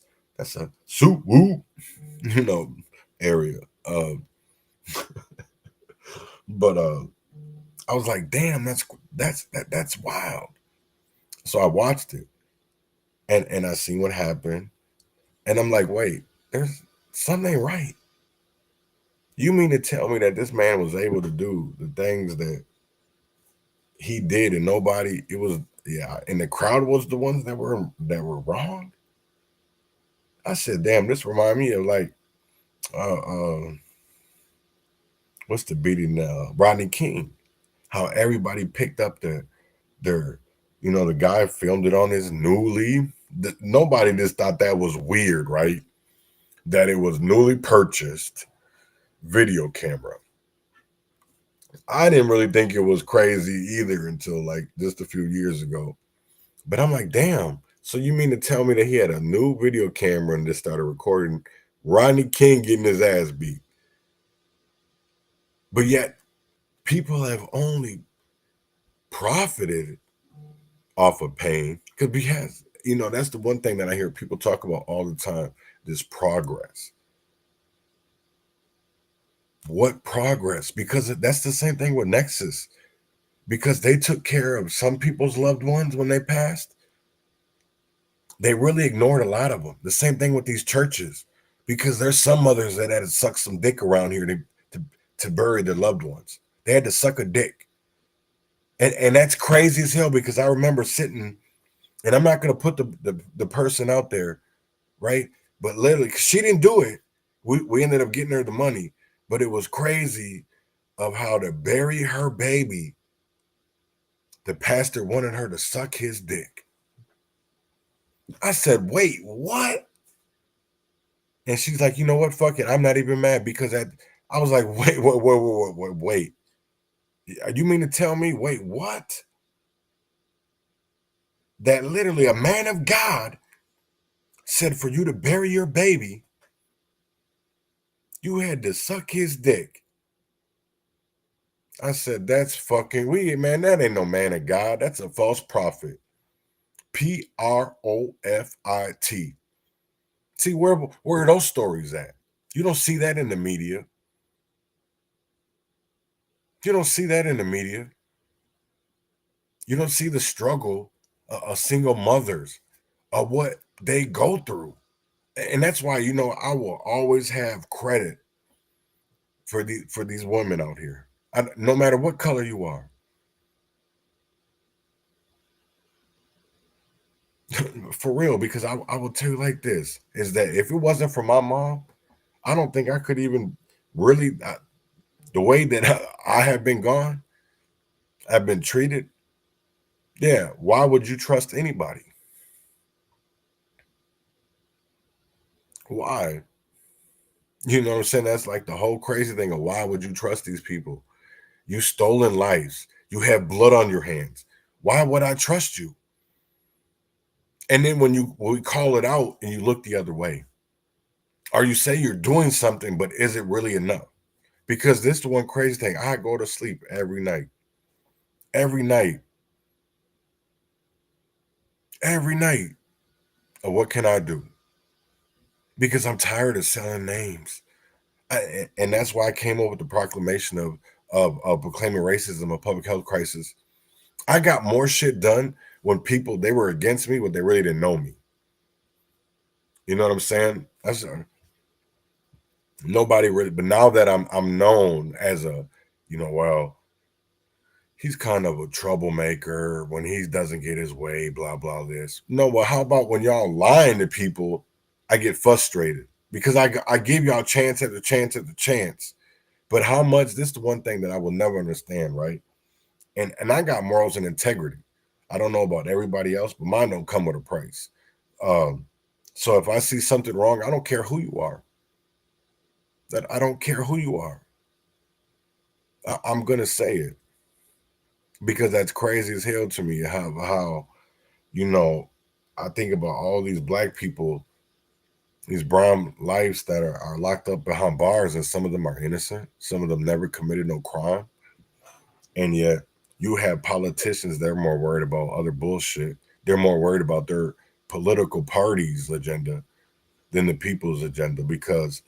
a soup woo, you know, area. But I was like, damn, that's wild. So I watched it, and I seen what happened, and I'm like, wait, there's something ain't right. You mean to tell me that this man was able to do the things that he did, and nobody? It was, yeah, and the crowd was the ones that were wrong. I said, damn, this remind me of like, what's the beating now? Rodney King. How everybody picked up their, you know, the guy filmed it on his newly. Nobody just thought that was weird, right? That it was newly purchased video camera. I didn't really think it was crazy either until like just a few years ago. But I'm like, damn. So you mean to tell me that he had a new video camera and just started recording Rodney King getting his ass beat? But yet people have only profited off of pain because, you know, that's the one thing that I hear people talk about all the time, this progress. What progress? Because that's the same thing with Nexus. Because they took care of some people's loved ones when they passed. They really ignored a lot of them. The same thing with these churches. Because there's some mothers that had to suck some dick around here to bury their loved ones. They had to suck a dick. And that's crazy as hell, because I remember sitting, and I'm not going to put the person out there, right? But literally, because she didn't do it, we ended up getting her the money. But it was crazy of how to bury her baby. The pastor wanted her to suck his dick. I said, wait, what? And she's like, you know what? Fuck it. I'm not even mad, because I was like, wait. You mean to tell me, wait, what? That literally a man of God said for you to bury your baby, you had to suck his dick. I said, that's fucking weird, man. That ain't no man of God. That's a false prophet. Profit. See, where are those stories at? You don't see that in the media. You don't see that in the media. You don't see the struggle of single mothers, of what they go through. And that's why, you know, I will always have credit for these women out here. No matter what color you are. For real, because I will tell you like this, is that if it wasn't for my mom, I don't think I could even really, the way that I have been gone, I've been treated. Yeah, why would you trust anybody? Why? You know what I'm saying? That's like the whole crazy thing of why would you trust these people? You stolen lives. You have blood on your hands. Why would I trust you? And then when we call it out and you look the other way, or you say you're doing something, but is it really enough? Because this is the one crazy thing. I go to sleep every night. Every night. Every night. What can I do? Because I'm tired of selling names. And that's why I came up with the proclamation of proclaiming racism a public health crisis. I got more shit done when people, they were against me, but they really didn't know me. You know what I'm saying? That's nobody really. But now that I'm known as a, well, he's kind of a troublemaker when he doesn't get his way, blah, blah, this. No, well, how about when y'all lying to people, I get frustrated because I give y'all chance after chance after chance. But how much, this is the one thing that I will never understand, right? And I got morals and integrity. I don't know about everybody else, but mine don't come with a price. So if I see something wrong, I don't care who you are. That I don't care who you are. I'm going to say it. Because that's crazy as hell to me how I think about all these black people, these brown lives that are locked up behind bars, and some of them are innocent, some of them never committed no crime, and yet you have politicians that are more worried about other bullshit. They're more worried about their political party's agenda than the people's agenda. Because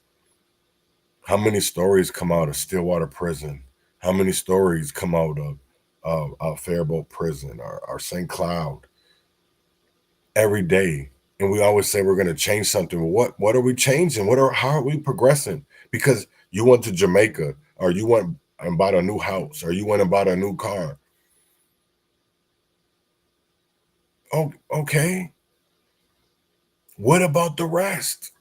how many stories come out of Stillwater Prison? How many stories come out of Faribault Prison or St. Cloud every day? And we always say we're going to change something. What are we changing? How are we progressing? Because you went to Jamaica, or you went and bought a new house, or you went and bought a new car. Oh, okay. What about the rest?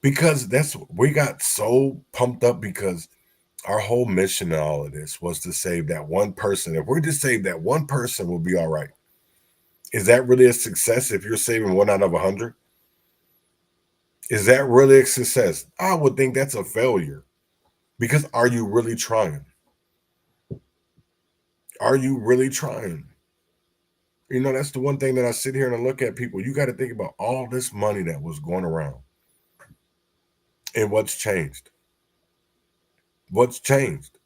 Because we got so pumped up because our whole mission in all of this was to save that one person. If we're to save that one person, we'll be all right. Is that really a success if you're saving 1 out of 100? Is that really a success? I would think that's a failure. Because are you really trying? Are you really trying? That's the one thing that I sit here and I look at people. You got to think about all this money that was going around. And what's changed? What's changed?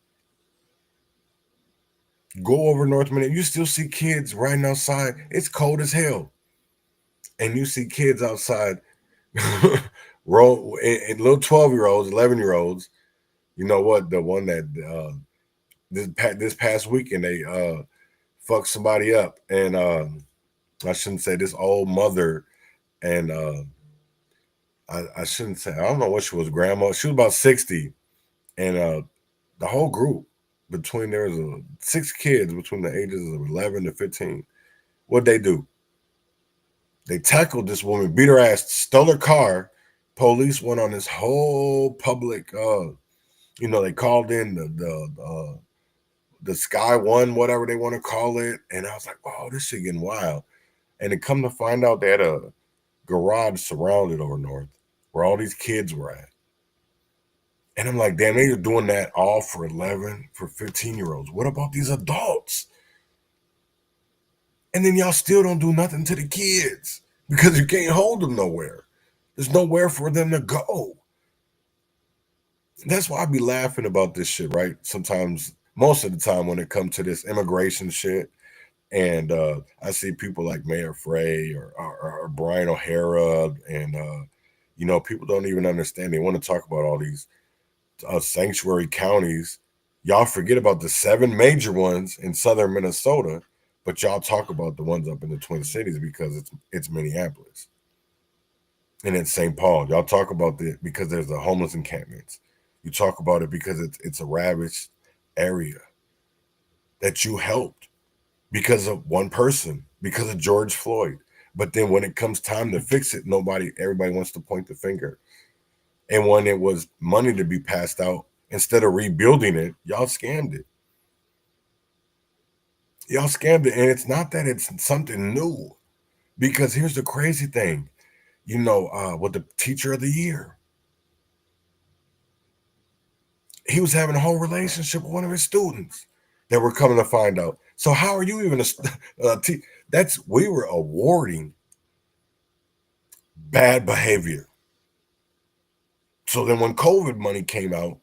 Go over North Minnesota. You still see kids riding outside. It's cold as hell. And you see kids outside, little 12-year-olds, 11-year-olds. You know what? The one that this past weekend, they fucked somebody up. And I shouldn't say this old mother. And I shouldn't say, I don't know what she was, grandma. She was about 60. And the whole group, there was 6 kids between the ages of 11 to 15. What'd they do? They tackled this woman, beat her ass, stole her car. Police went on this whole public, they called in the Sky One, whatever they want to call it. And I was like, oh, this shit getting wild. And it come to find out they had a garage surrounded over north where all these kids were at. And I'm like, damn, they're doing that all for 11, for 15-year-olds. What about these adults? And then y'all still don't do nothing to the kids because you can't hold them nowhere. There's nowhere for them to go. That's why I be laughing about this shit, right? Sometimes, most of the time when it comes to this immigration shit, and I see people like Mayor Frey or Brian O'Hara, and, people don't even understand. They want to talk about all these sanctuary counties. Y'all forget about the 7 major ones in southern Minnesota, but y'all talk about the ones up in the Twin Cities because it's Minneapolis. And it's St. Paul. Y'all talk about it because there's the homeless encampments. You talk about it because it's a ravaged area that you helped because of one person, because of George Floyd. But then when it comes time to fix it, everybody wants to point the finger. And when it was money to be passed out, instead of rebuilding it, y'all scammed it. Y'all scammed it. And it's not that it's something new. Because here's the crazy thing. With the teacher of the year, he was having a whole relationship with one of his students that we're coming to find out. So how are you even we were awarding bad behavior. So then when COVID money came out,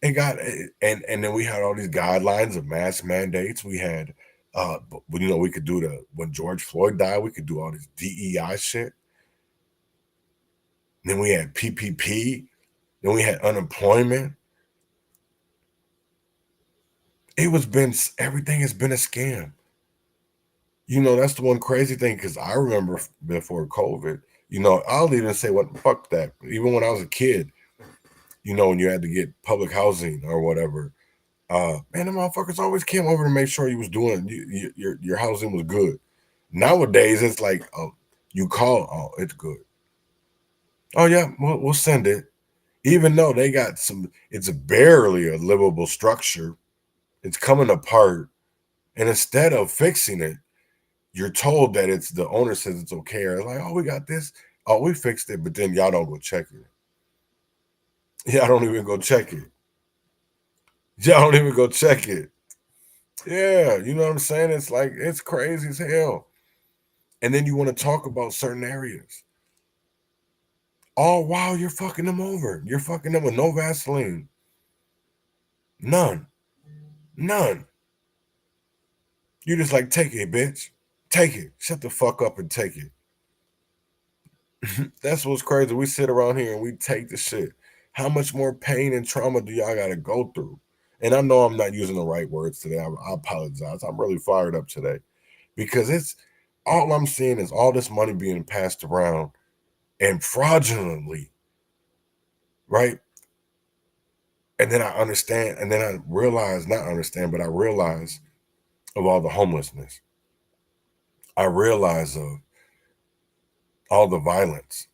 and then we had all these guidelines of mask mandates. We had, we could do when George Floyd died, we could do all this DEI shit. Then we had PPP. Then we had unemployment. Everything has been a scam. That's the one crazy thing, because I remember before COVID, I'll even say what fuck that. Even when I was a kid, when you had to get public housing or whatever, man, the motherfuckers always came over to make sure you was doing your housing was good. Nowadays, it's like, oh, you call, oh, it's good. Oh yeah, we'll send it. Even though they got it's barely a livable structure. It's coming apart. And instead of fixing it, you're told that the owner says it's okay. Or like, oh, we got this. Oh, we fixed it, but then y'all don't go check it. Y'all don't even go check it. Y'all don't even go check it. Yeah, you know what I'm saying? It's like, it's crazy as hell. And then you want to talk about certain areas. Oh, wow, you're fucking them over. You're fucking them with no Vaseline. None. You just like, take it, bitch. Take it. Shut the fuck up and take it. That's what's crazy. We sit around here and we take the shit. How much more pain and trauma do y'all got to go through? And I know I'm not using the right words today. I apologize. I'm really fired up today because it's all I'm seeing is all this money being passed around and fraudulently, right? And then I understand, and then I realize, not understand, but I realize of all the homelessness. I realize of all the violence.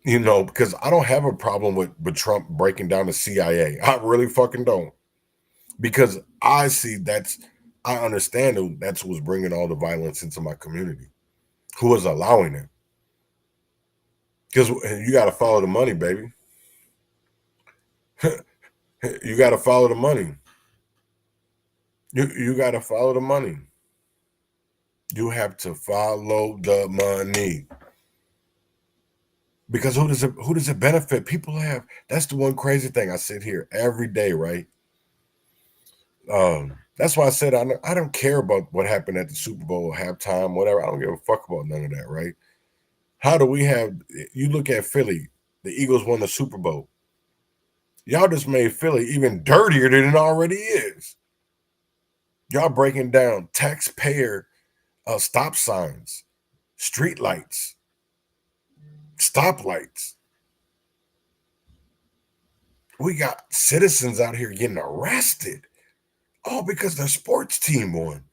Because I don't have a problem with Trump breaking down the CIA. I really fucking don't. Because I understand that's who's bringing all the violence into my community. Who is allowing it. Because you got to follow the money, baby. You got to follow the money. You got to follow the money. You have to follow the money. Because who does it benefit? People have, that's the one crazy thing. I sit here every day, right? That's why I said I don't care about what happened at the Super Bowl, halftime, whatever. I don't give a fuck about none of that, right? How do we have, you look at Philly, the Eagles won the Super Bowl. Y'all just made Philly even dirtier than it already is. Y'all breaking down taxpayer stop signs, street lights, stoplights. We got citizens out here getting arrested. All because their sports team won.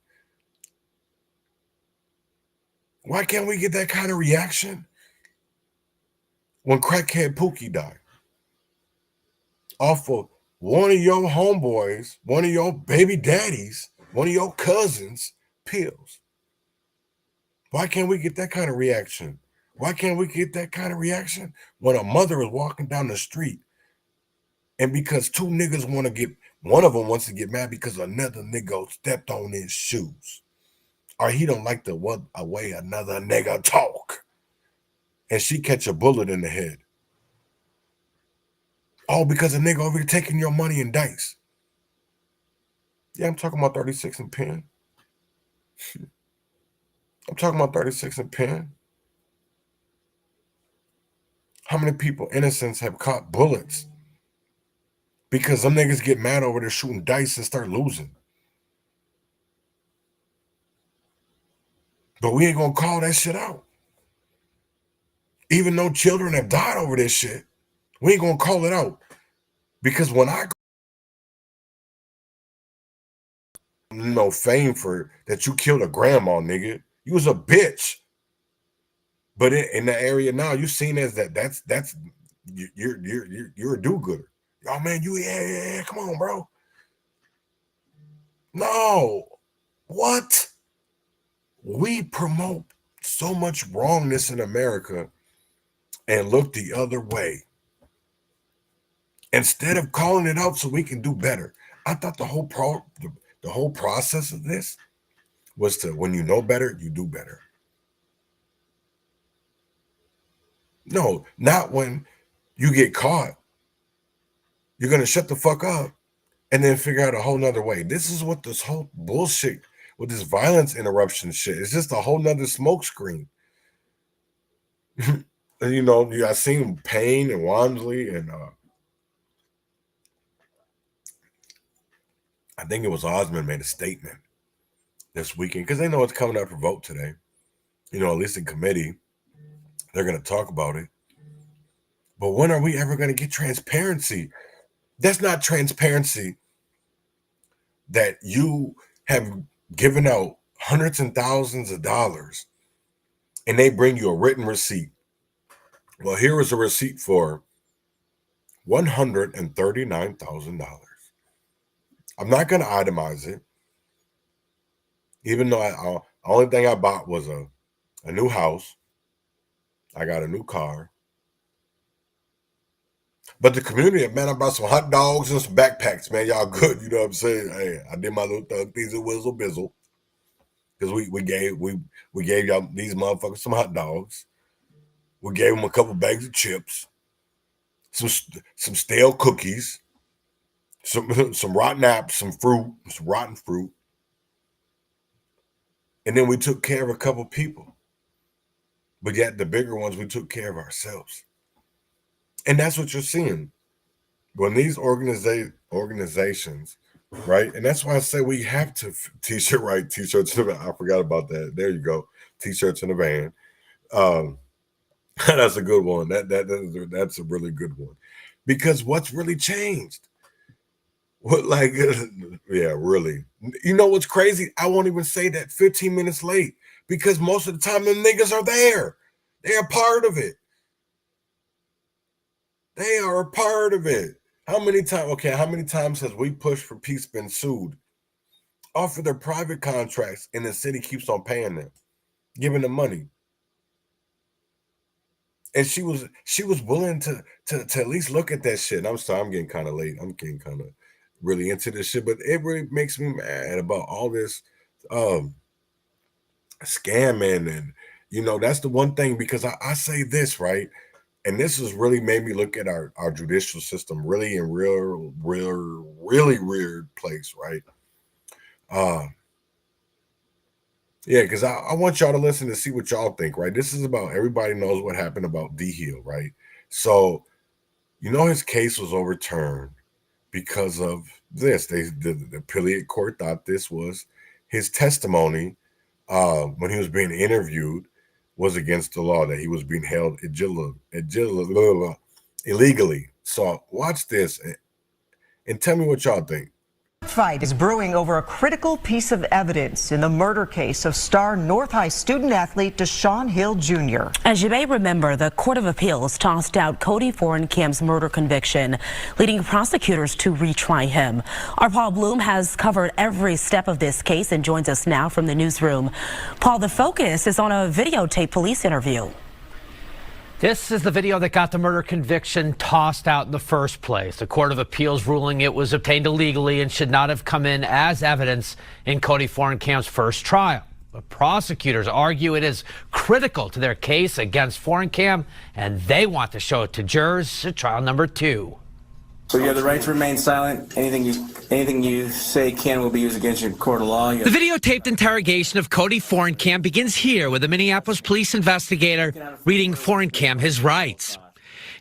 Why can't we get that kind of reaction? When crackhead Pookie died. Off of one of your homeboys, one of your baby daddies, one of your cousins' pills. Why can't we get that kind of reaction? Why can't we get that kind of reaction when a mother is walking down the street and because two niggas one of them wants to get mad because another nigga stepped on his shoes, or he don't like the way another nigga talk, and she catch a bullet in the head. All because a nigga over here taking your money and dice. Yeah, I'm talking about 36 and pen. I'm talking about 36 and pen. How many people, innocents, have caught bullets because some niggas get mad over there shooting dice and start losing? But we ain't gonna call that shit out. Even though children have died over this shit, we ain't gonna call it out. Because when I fame for that you killed a grandma, nigga, you was a bitch. But in the area now, you seen as that's you're a do-gooder. Oh man, yeah, come on, bro. No, what? We promote so much wrongness in America and look the other way instead of calling it out so we can do better. I thought the whole process of this was to, when you know better, you do better. No, not when you get caught. You're going to shut the fuck up and then figure out a whole nother way. This is what this whole bullshit with this violence interruption shit, it's just a whole nother smoke screen. And I seen Payne and Walmsley and I think it was Osmond made a statement this weekend because they know it's coming up for vote today. You know, at least in committee, they're going to talk about it. But when are we ever going to get transparency? That's not transparency that you have given out hundreds and thousands of dollars and they bring you a written receipt. Well, here is a receipt for $139,000. I'm not going to itemize it, even though the only thing I bought was a new house. I got a new car. But the community, man, I bought some hot dogs and some backpacks, man. Y'all good, you know what I'm saying? Hey, I did my little thug things and whizzle bizzle. Because we gave y'all these motherfuckers some hot dogs. We gave them a couple bags of chips, some stale cookies, some rotten apples, some rotten fruit. And then we took care of a couple people. But yet the bigger ones, we took care of ourselves. And that's what you're seeing when these organizations, right? And that's why I say we have to t-shirt, right? T-shirts in the van. I forgot about that. There you go. T-shirts in the van. That's a good one. That's a really good one. Because what's really changed? Yeah, really. You know what's crazy? I won't even say that 15 minutes late because most of the time them niggas are there. They're a part of it. They are a part of it. How many times has we pushed for peace been sued off of their private contracts and the city keeps on paying them, giving them money? And she was willing to at least look at that shit. And I'm sorry, I'm getting kind of late. I'm getting kind of really into this shit, but it really makes me mad about all this scamming. And, you know, that's the one thing, because I say this, right? And this has really made me look at our judicial system really in really weird place, right? Yeah, because I want y'all to listen to see what y'all think, right? This is about, everybody knows what happened about D. Hill, right? So, you know, his case was overturned because of this. The appellate court thought this was his testimony when he was being interviewed was against the law, that he was being held illegally. So watch this and tell me what y'all think. Fight is brewing over a critical piece of evidence in the murder case of star North High student athlete Deshaun Hill Jr. As you may remember, the Court of Appeals tossed out Cody Forencamp's murder conviction, leading prosecutors to retry him. Our Paul Bloom has covered every step of this case and joins us now from the newsroom. Paul, the focus is on a videotape police interview. This is the video that got the murder conviction tossed out in the first place. The Court of Appeals ruling it was obtained illegally and should not have come in as evidence in Cody Forencamp's first trial. But prosecutors argue it is critical to their case against Forencamp, and they want to show it to jurors at trial number 2. So you have the right to remain silent. Anything you say will be used against you in court of law. The videotaped interrogation of Cody Forencamp begins here with a Minneapolis police investigator reading Forencamp his rights.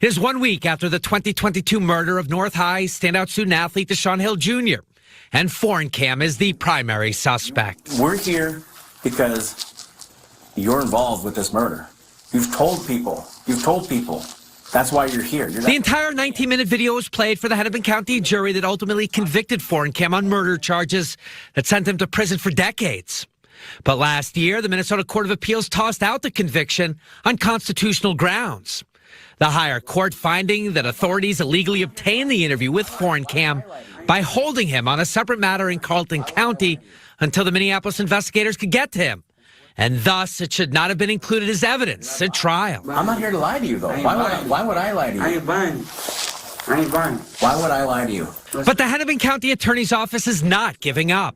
It is 1 week after the 2022 murder of North High standout student athlete Deshaun Hill Jr., and Forencamp is the primary suspect. We're here because you're involved with this murder. You've told people. That's why you're here. The entire 19-minute video was played for the Hennepin County jury that ultimately convicted Forencamp on murder charges that sent him to prison for decades. But last year, the Minnesota Court of Appeals tossed out the conviction on constitutional grounds. The higher court finding that authorities illegally obtained the interview with Forencamp by holding him on a separate matter in Carleton County until the Minneapolis investigators could get to him. And thus, it should not have been included as evidence at trial. I'm not here to lie to you, though. Why would I lie to you? I ain't buying. Why would I lie to you? But the Hennepin County Attorney's Office is not giving up.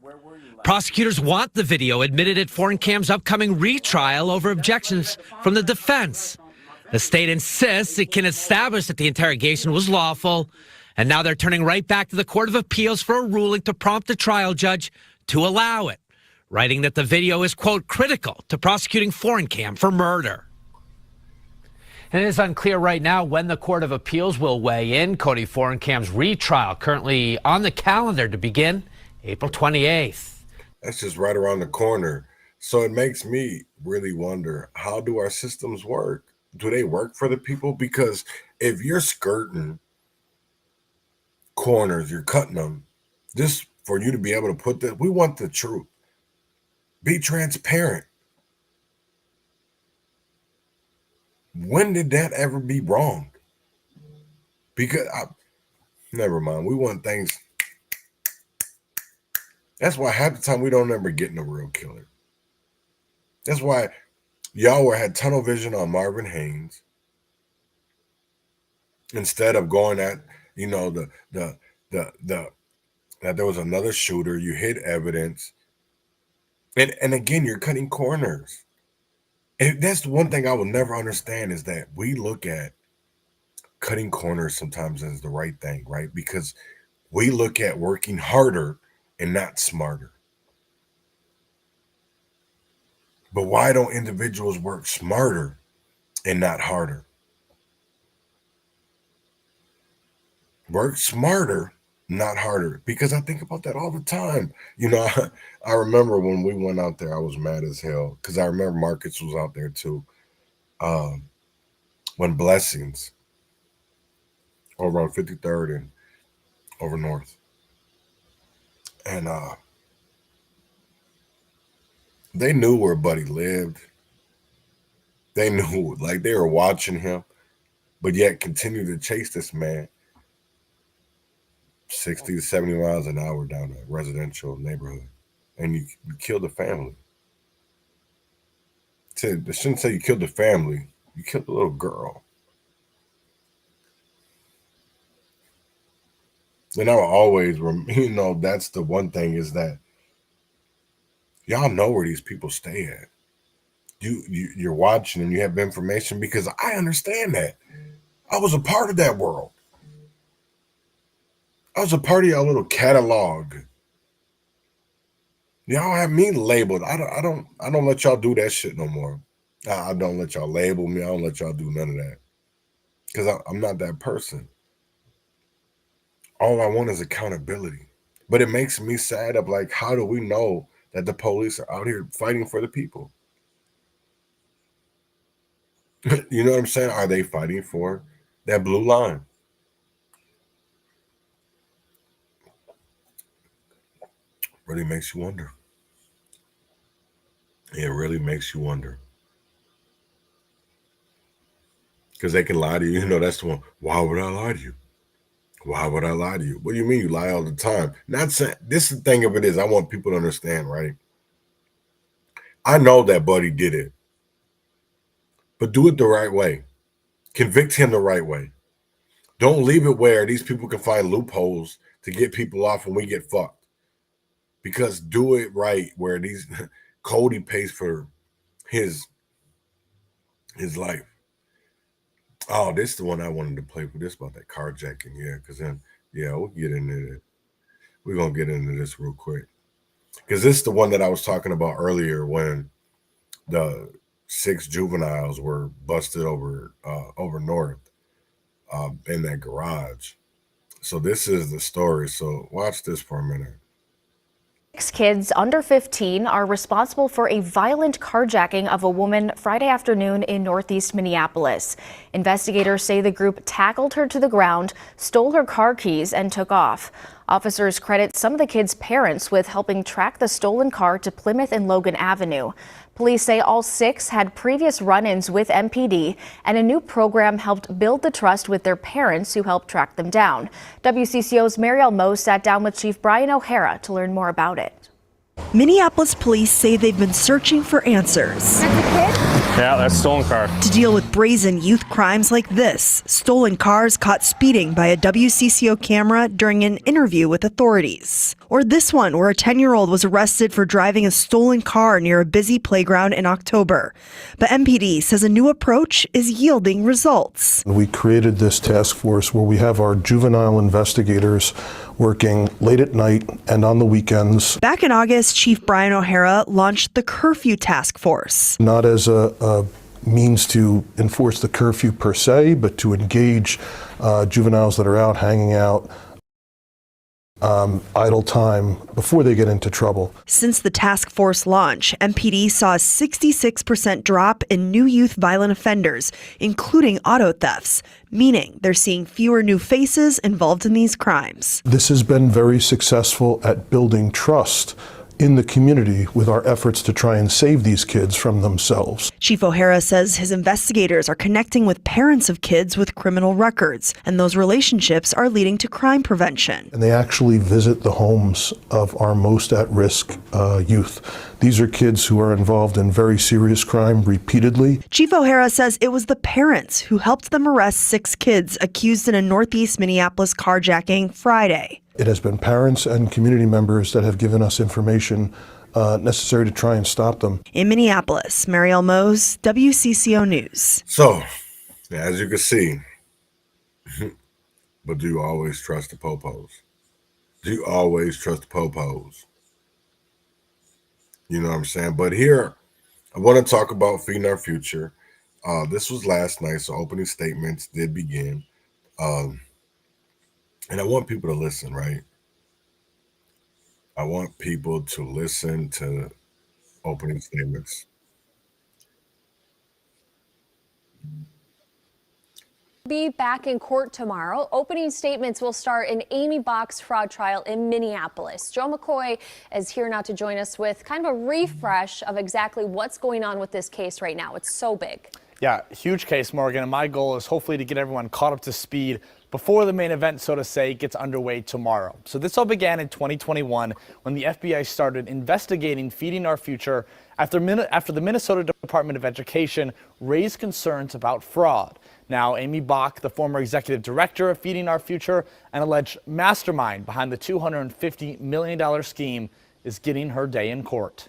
Prosecutors want the video admitted at Forencamp's upcoming retrial over objections from the defense. The state insists it can establish that the interrogation was lawful, and now they're turning right back to the Court of Appeals for a ruling to prompt the trial judge to allow it, writing that the video is, quote, critical to prosecuting Forencamp for murder. And it is unclear right now when the Court of Appeals will weigh in. Cody Forencamp's retrial currently on the calendar to begin April 28th. That's just right around the corner. So it makes me really wonder, how do our systems work? Do they work for the people? Because if you're skirting corners, you're cutting them, just for you to be able to put that, we want the truth. Be transparent. When did that ever be wrong? Because never mind. We want things. That's why half the time we don't ever get no real killer. That's why y'all had tunnel vision on Marvin Haynes instead of going at, you know, that there was another shooter. You hid evidence, and again, you're cutting corners. And that's the one thing I will never understand, is that we look at cutting corners sometimes as the right thing, right? Because we look at working harder and not smarter. But why don't individuals work smarter and not harder? Work smarter, not harder. Because I think about that all the time. You know, I remember when we went out there, I was mad as hell, because I remember Marcus was out there too. When Blessings over on 53rd and over North. And they knew where Buddy lived. They knew, like, they were watching him, but yet continue to chase this man 60 to 70 miles an hour down a residential neighborhood. And you killed the family. I shouldn't say you killed the family. You killed the little girl. And I will always, you know, that's the one thing, is that y'all know where these people stay at. You're watching and you have information, because I understand that. I was a part of that world. I was a part of y'all little catalog. Y'all have me labeled. I don't let y'all do that shit no more. I don't let y'all label me. I don't let y'all do none of that, because I'm not that person. All I want is accountability. But it makes me sad of, like, how do we know that the police are out here fighting for the people? You know what I'm saying? Are they fighting for that blue line? Really makes you wonder. It really makes you wonder. Because they can lie to you. You know, that's the one. Why would I lie to you? Why would I lie to you? What do you mean you lie all the time? Not saying, this is the thing of it is, I want people to understand, right? I know that Buddy did it, but do it the right way. Convict him the right way. Don't leave it where these people can find loopholes to get people off and we get fucked. Because do it right, where these Cody pays for his life. Oh, this is the one I wanted to play for. This about that carjacking, yeah. Because then, yeah, we'll get into it. We're gonna get into this real quick. Because this is the one that I was talking about earlier, when the 6 juveniles were busted over north in that garage. So this is the story. So watch this for a minute. 6 kids under 15 are responsible for a violent carjacking of a woman Friday afternoon in northeast Minneapolis. Investigators say the group tackled her to the ground, stole her car keys, and took off. Officers credit some of the kids' parents with helping track the stolen car to Plymouth and Logan Avenue. Police say all 6 had previous run-ins with MPD, and a new program helped build the trust with their parents, who helped track them down. WCCO's Marielle Moe sat down with Chief Brian O'Hara to learn more about it. Minneapolis police say they've been searching for answers. Yeah, that's a stolen car. To deal with brazen youth crimes like this, stolen cars caught speeding by a WCCO camera during an interview with authorities. Or this one, where a 10-year-old was arrested for driving a stolen car near a busy playground in October. But MPD says a new approach is yielding results. We created this task force where we have our juvenile investigators working late at night and on the weekends. Back in August, Chief Brian O'Hara launched the Curfew Task Force. Not as a means to enforce the curfew per se, but to engage juveniles that are out hanging out idle time before they get into trouble. Since the task force launch, MPD saw a 66% drop in new youth violent offenders, including auto thefts, meaning they're seeing fewer new faces involved in these crimes. This has been very successful at building trust in the community with our efforts to try and save these kids from themselves. Chief O'Hara says his investigators are connecting with parents of kids with criminal records, and those relationships are leading to crime prevention. And they actually visit the homes of our most at-risk youth. These are kids who are involved in very serious crime repeatedly. Chief O'Hara says it was the parents who helped them arrest 6 kids accused in a Northeast Minneapolis carjacking Friday. It has been parents and community members that have given us information necessary to try and stop them. In Minneapolis, Marielle Mose, WCCO News. So, as you can see, but do you always trust the popos? Do you always trust the popos? You know what I'm saying? But here, I want to talk about feeding our future. This was last night, so opening statements did begin. And I want people to listen, right? I want people to listen to opening statements. Be back in court tomorrow. Opening statements will start in Amy Bach's fraud trial in Minneapolis. Joe McCoy is here now to join us with kind of a refresh of exactly what's going on with this case right now. It's so big. Yeah, huge case, Morgan, and my goal is hopefully to get everyone caught up to speed before the main event, so to say, gets underway tomorrow. So this all began in 2021 when the FBI started investigating Feeding Our Future after the Minnesota Department of Education raised concerns about fraud. Now, Amy Bach, the former executive director of Feeding Our Future and alleged mastermind behind the $250 million scheme, is getting her day in court.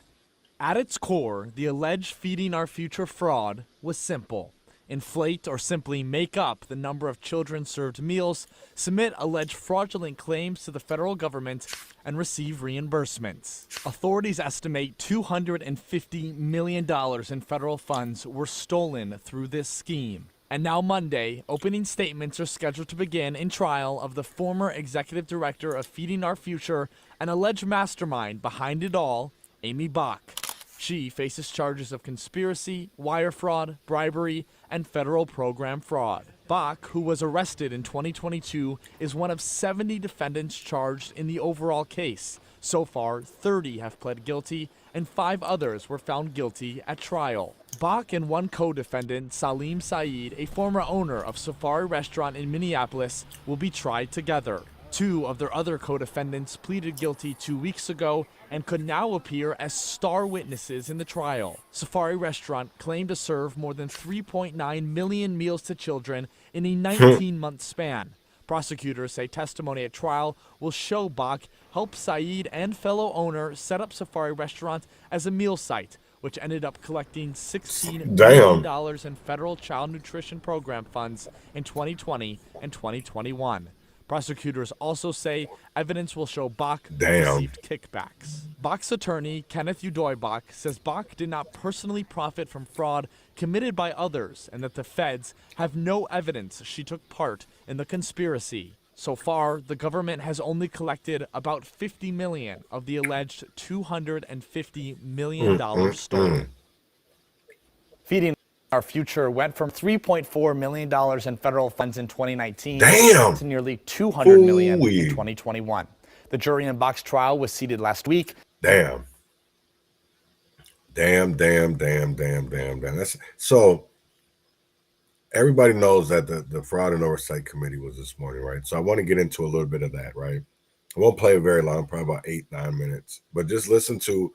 At its core, the alleged Feeding Our Future fraud was simple. Inflate or simply make up the number of children served meals, submit alleged fraudulent claims to the federal government, and receive reimbursements. Authorities estimate $250 million in federal funds were stolen through this scheme. And now Monday, opening statements are scheduled to begin in trial of the former executive director of Feeding Our Future and alleged mastermind behind it all, Amy Bach. She faces charges of conspiracy, wire fraud, bribery, and federal program fraud. Bach, who was arrested in 2022, is one of 70 defendants charged in the overall case. So far, 30 have pled guilty, and 5 others were found guilty at trial. Bach and one co-defendant, Salim Saeed, a former owner of Safari Restaurant in Minneapolis, will be tried together. 2 of their other co-defendants pleaded guilty 2 weeks ago and could now appear as star witnesses in the trial. Safari Restaurant claimed to serve more than 3.9 million meals to children in a 19-month span. Prosecutors say testimony at trial will show Bach helped Saeed and fellow owner set up Safari Restaurant as a meal site, which ended up collecting $16 million in federal child nutrition program funds in 2020 and 2021. Prosecutors also say evidence will show Bach received kickbacks. Bach's attorney, Kenneth Udoy Bach, says Bach did not personally profit from fraud committed by others and that the feds have no evidence she took part in the conspiracy. So far, the government has only collected about $50 million of the alleged $250 million stolen. Feeding Our Future went from $3.4 million in federal funds in 2019 to nearly $200 million in 2021. The jury in Bach's trial was seated last week. Damn. So everybody knows that the Fraud and Oversight Committee was this morning, right? So I want to get into a little bit of that, right? I won't play it very long, probably about 8-9 minutes, but just listen to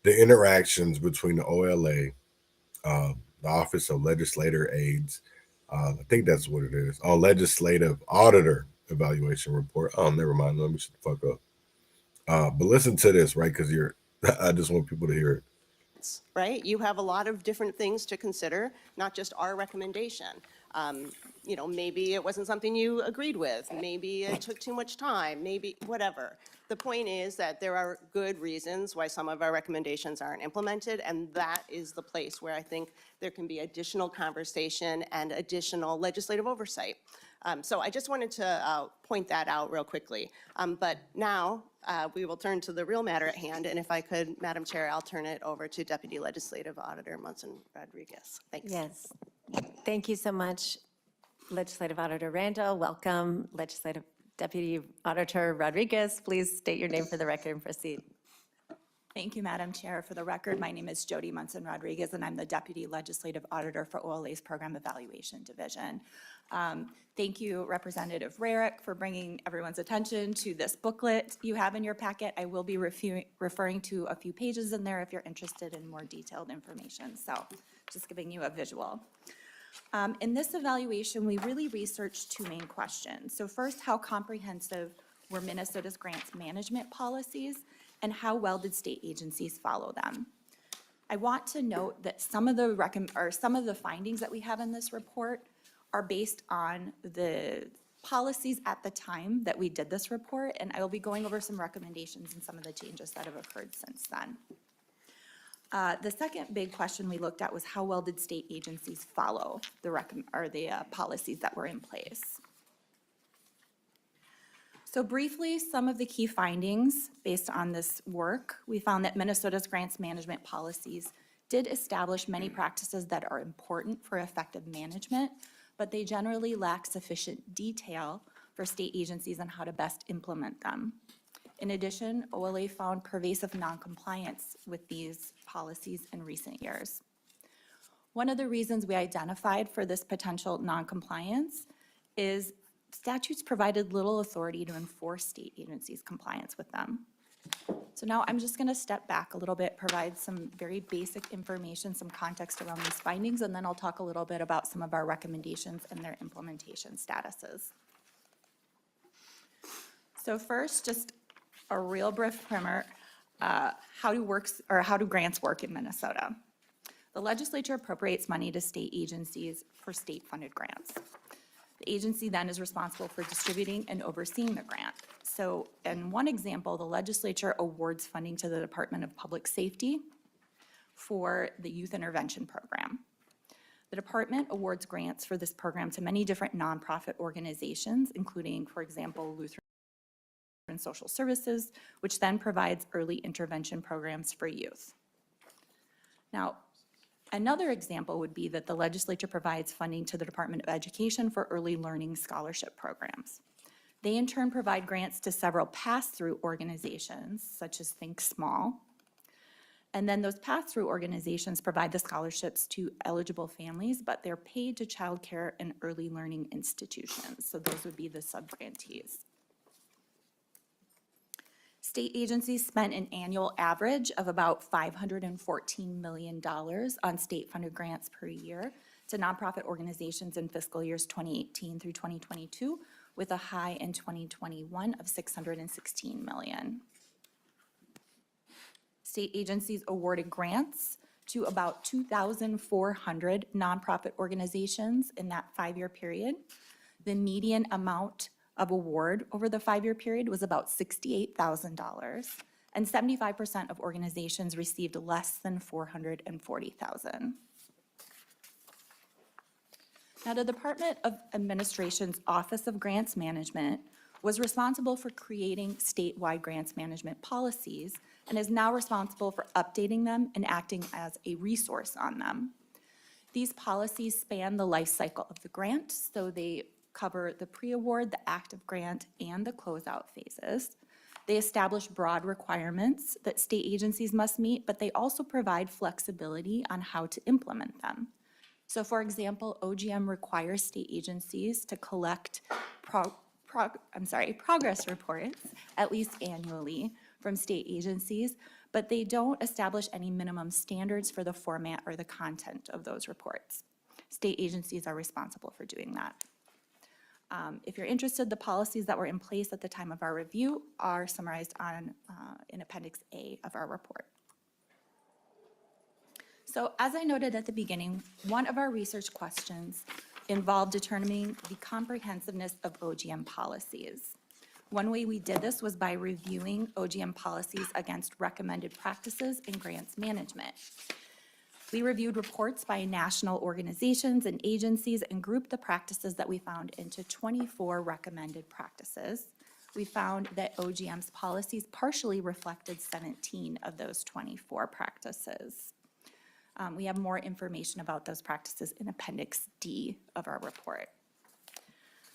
the interactions between the OLA, the Office of Legislative Aids, I think that's what it is. Oh, Legislative Auditor Evaluation Report. Oh, never mind. Let me shut the fuck up. But listen to this, right? Because I just want people to hear it. Right? You have a lot of different things to consider, not just our recommendation. Maybe it wasn't something you agreed with. Maybe it took too much time. Maybe whatever. The point is that there are good reasons why some of our recommendations aren't implemented, and that is the place where I think there can be additional conversation and additional legislative oversight. So I just wanted to point that out real quickly. But now we will turn to the real matter at hand. And if I could, Madam Chair, I'll turn it over to Deputy Legislative Auditor Munson Rodriguez. Thanks. Yes. Thank you so much, Legislative Auditor Randall. Welcome, Legislative Deputy Auditor Rodriguez. Please state your name for the record and proceed. Thank you, Madam Chair. For the record, my name is Jody Munson Rodriguez, and I'm the Deputy Legislative Auditor for OLA's Program Evaluation Division. Thank you, Representative Rarick, for bringing everyone's attention to this booklet you have in your packet. I will be referring to a few pages in there if you're interested in more detailed information. So just giving you a visual. In this evaluation, we really researched two main questions. So first, how comprehensive were Minnesota's grants management policies, and how well did state agencies follow them? I want to note that some of the findings that we have in this report are based on the policies at the time that we did this report, and I will be going over some recommendations and some of the changes that have occurred since then. The second big question we looked at was how well did state agencies follow the policies that were in place. So briefly, some of the key findings based on this work, we found that Minnesota's grants management policies did establish many practices that are important for effective management, but they generally lack sufficient detail for state agencies on how to best implement them. In addition, OLA found pervasive noncompliance with these policies in recent years. One of the reasons we identified for this potential noncompliance is statutes provided little authority to enforce state agencies' compliance with them. So now I'm just going to step back a little bit, provide some very basic information, some context around these findings, and then I'll talk a little bit about some of our recommendations and their implementation statuses. So first, just a real brief primer, how do grants work in Minnesota? The legislature appropriates money to state agencies for state-funded grants. The agency then is responsible for distributing and overseeing the grant. So in one example, the legislature awards funding to the Department of Public Safety for the Youth Intervention Program. The department awards grants for this program to many different nonprofit organizations, including, for example, Lutheran Social Services, which then provides early intervention programs for youth. Now, another example would be that the legislature provides funding to the Department of Education for early learning scholarship programs. They in turn provide grants to several pass-through organizations, such as Think Small. And then those pass-through organizations provide the scholarships to eligible families, but they're paid to child care and early learning institutions. So those would be the sub-grantees. State agencies spent an annual average of about $514 million on state-funded grants per year to nonprofit organizations in fiscal years 2018 through 2022, with a high in 2021 of $616 million. State agencies awarded grants to about 2,400 nonprofit organizations in that 5-year period. The median amount of award over the 5-year period was about $68,000, and 75% of organizations received less than $440,000. Now, the Department of Administration's Office of Grants Management was responsible for creating statewide grants management policies and is now responsible for updating them and acting as a resource on them. These policies span the life cycle of the grant, so they cover the pre-award, the active grant, and the closeout phases. They establish broad requirements that state agencies must meet, but they also provide flexibility on how to implement them. So for example, OGM requires state agencies to collect progress reports at least annually from state agencies, but they don't establish any minimum standards for the format or the content of those reports. State agencies are responsible for doing that. If you're interested, the policies that were in place at the time of our review are summarized in Appendix A of our report. So as I noted at the beginning, one of our research questions involved determining the comprehensiveness of OGM policies. One way we did this was by reviewing OGM policies against recommended practices in grants management. We reviewed reports by national organizations and agencies and grouped the practices that we found into 24 recommended practices. We found that OGM's policies partially reflected 17 of those 24 practices. We have more information about those practices in Appendix D of our report.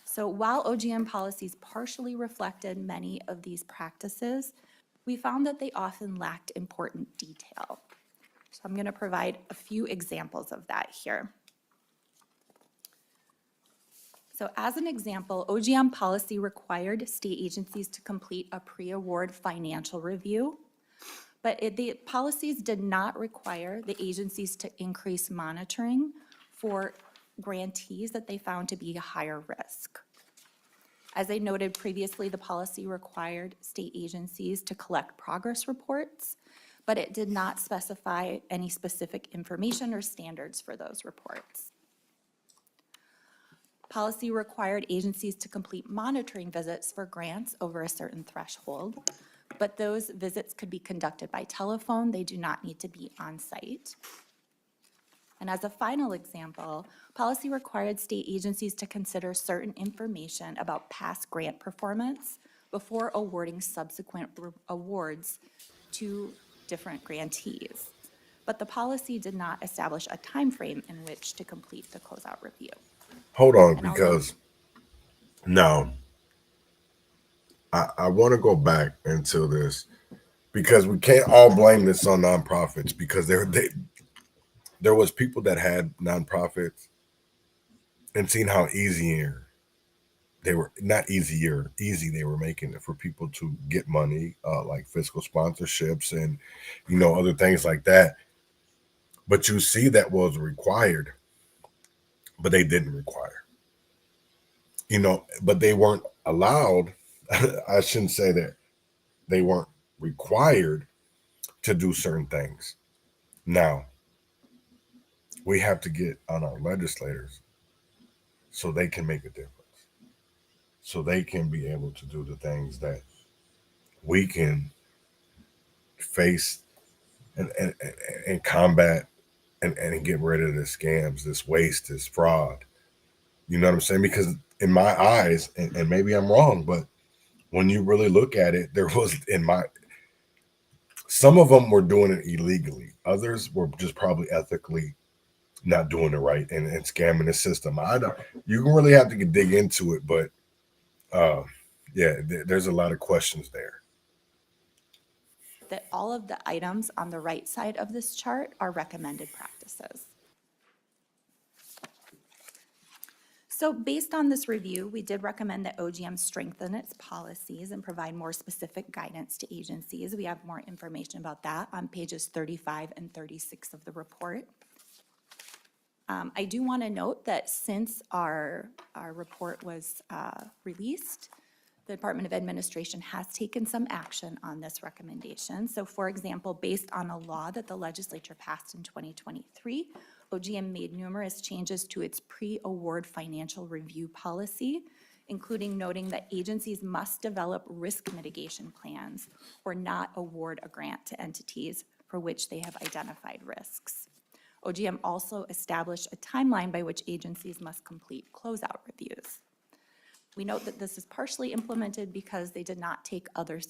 So while OGM policies partially reflected many of these practices, we found that they often lacked important detail. So I'm going to provide a few examples of that here. So as an example, OGM policy required state agencies to complete a pre-award financial review, but the policies did not require the agencies to increase monitoring for grantees that they found to be higher risk. As I noted previously, the policy required state agencies to collect progress reports, but it did not specify any specific information or standards for those reports. Policy required agencies to complete monitoring visits for grants over a certain threshold, but those visits could be conducted by telephone. They do not need to be on site. And as a final example, policy required state agencies to consider certain information about past grant performance before awarding subsequent awards to different grantees. But the policy did not establish a time frame in which to complete the closeout review. Hold on, because now I want to go back into this because we can't all blame this on nonprofits, because there was people that had nonprofits and seen how easy they were making it for people to get money, like fiscal sponsorships and other things like that. But you see that was required, but they didn't require. But they weren't allowed. I shouldn't say that they weren't required to do certain things. Now, we have to get on our legislators so they can make a difference, so they can be able to do the things that we can face and combat and get rid of the scams, this waste, this fraud. You know what I'm saying? Because in my eyes, and maybe I'm wrong, but when you really look at it, some of them were doing it illegally. Others were just probably ethically not doing it right and scamming the system. You really have to dig into it, but there's a lot of questions there. That all of the items on the right side of this chart are recommended practices. So based on this review, we did recommend that OGM strengthen its policies and provide more specific guidance to agencies. We have more information about that on pages 35 and 36 of the report. I do want to note that since our report was released, the Department of Administration has taken some action on this recommendation. So for example, based on a law that the legislature passed in 2023, OGM made numerous changes to its pre-award financial review policy, including noting that agencies must develop risk mitigation plans or not award a grant to entities for which they have identified risks. OGM also established a timeline by which agencies must complete closeout reviews. We note that this is partially implemented because they did not take other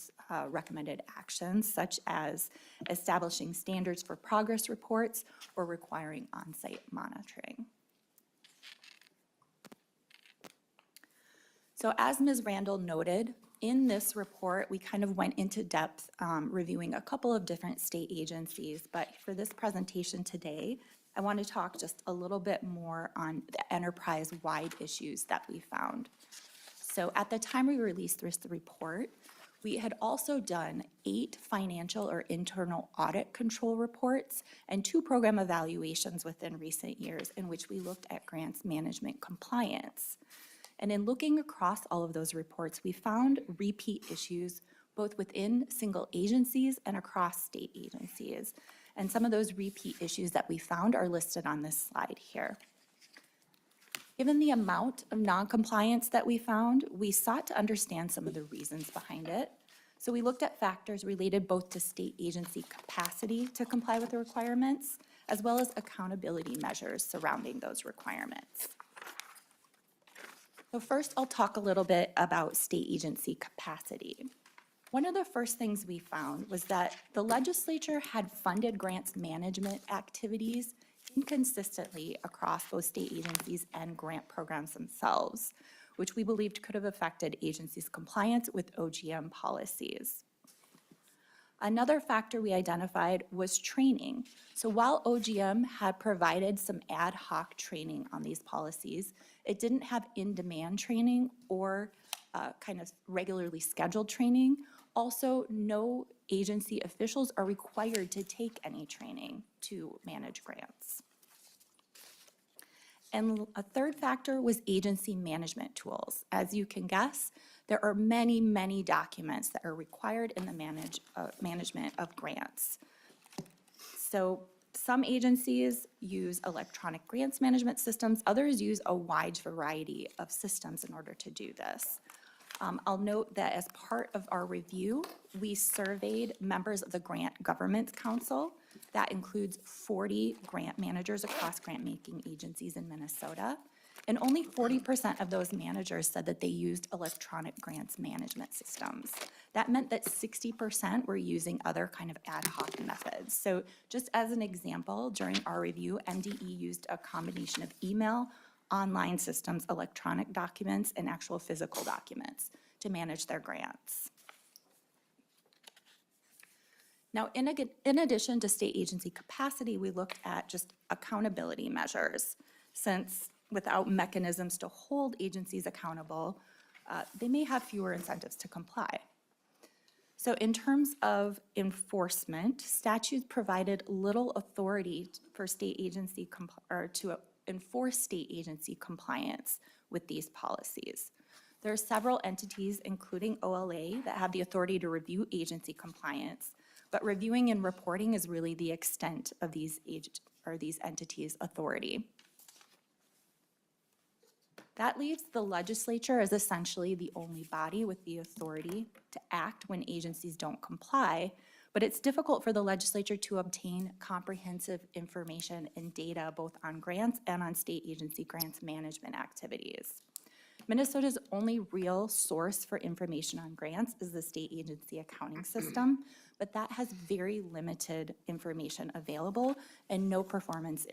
recommended actions, such as establishing standards for progress reports or requiring on-site monitoring. So as Ms. Randall noted, in this report, we kind of went into depth reviewing a couple of different state agencies, but for this presentation today, I want to talk just a little bit more on the enterprise-wide issues that we found. So at the time we released this report, we had also done 8 financial or internal audit control reports and 2 program evaluations within recent years in which we looked at grants management compliance. And in looking across all of those reports, we found repeat issues both within single agencies and across state agencies. And some of those repeat issues that we found are listed on this slide here. Given the amount of noncompliance that we found, we sought to understand some of the reasons behind it. So we looked at factors related both to state agency capacity to comply with the requirements, as well as accountability measures surrounding those requirements. So first, I'll talk a little bit about state agency capacity. One of the first things we found was that the legislature had funded grants management activities inconsistently across both state agencies and grant programs themselves, which we believed could have affected agencies' compliance with OGM policies. Another factor we identified was training. So while OGM had provided some ad hoc training on these policies, it didn't have in-demand training or kind of regularly scheduled training. Also, no agency officials are required to take any training to manage grants. And a third factor was agency management tools. As you can guess, there are many, many documents that are required in the management of grants. So some agencies use electronic grants management systems, others use a wide variety of systems in order to do this. I'll note that as part of our review, we surveyed members of the Grant Governance Council. That includes 40 grant managers across grant-making agencies in Minnesota. And only 40% of those managers said that they used electronic grants management systems. That meant that 60% were using other kind of ad hoc methods. So just as an example, during our review, MDE used a combination of email, online systems, electronic documents, and actual physical documents to manage their grants. Now, in addition to state agency capacity, we looked at just accountability measures, since without mechanisms to hold agencies accountable, they may have fewer incentives to comply. So in terms of enforcement, statutes provided little authority for state agency to enforce state agency compliance with these policies. There are several entities, including OLA, that have the authority to review agency compliance, but reviewing and reporting is really the extent of these entities' authority. That leaves the legislature as essentially the only body with the authority to act when agencies don't comply, but it's difficult for the legislature to obtain comprehensive information and data both on grants and on state agency grants management activities. Minnesota's only real source for information on grants is the state agency accounting system, but that has very limited information available and no performance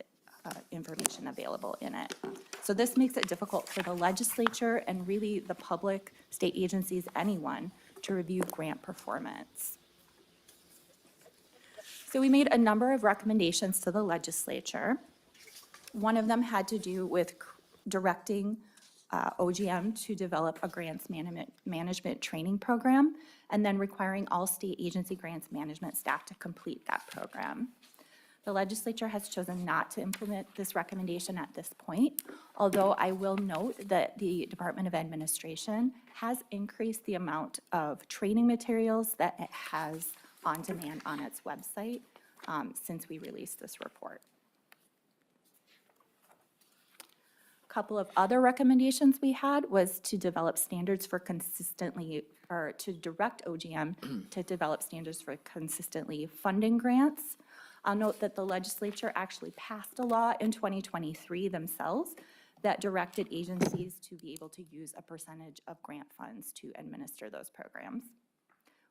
information available in it. So this makes it difficult for the legislature and really the public, state agencies, anyone, to review grant performance. So we made a number of recommendations to the legislature. One of them had to do with directing OGM to develop a grants management training program, and then requiring all state agency grants management staff to complete that program. The legislature has chosen not to implement this recommendation at this point, although I will note that the Department of Administration has increased the amount of training materials that it has on demand on its website since we released this report. A couple of other recommendations we had was to develop standards for consistently, or to direct OGM to develop standards for consistently funding grants. I'll note that the legislature actually passed a law in 2023 themselves that directed agencies to be able to use a percentage of grant funds to administer those programs.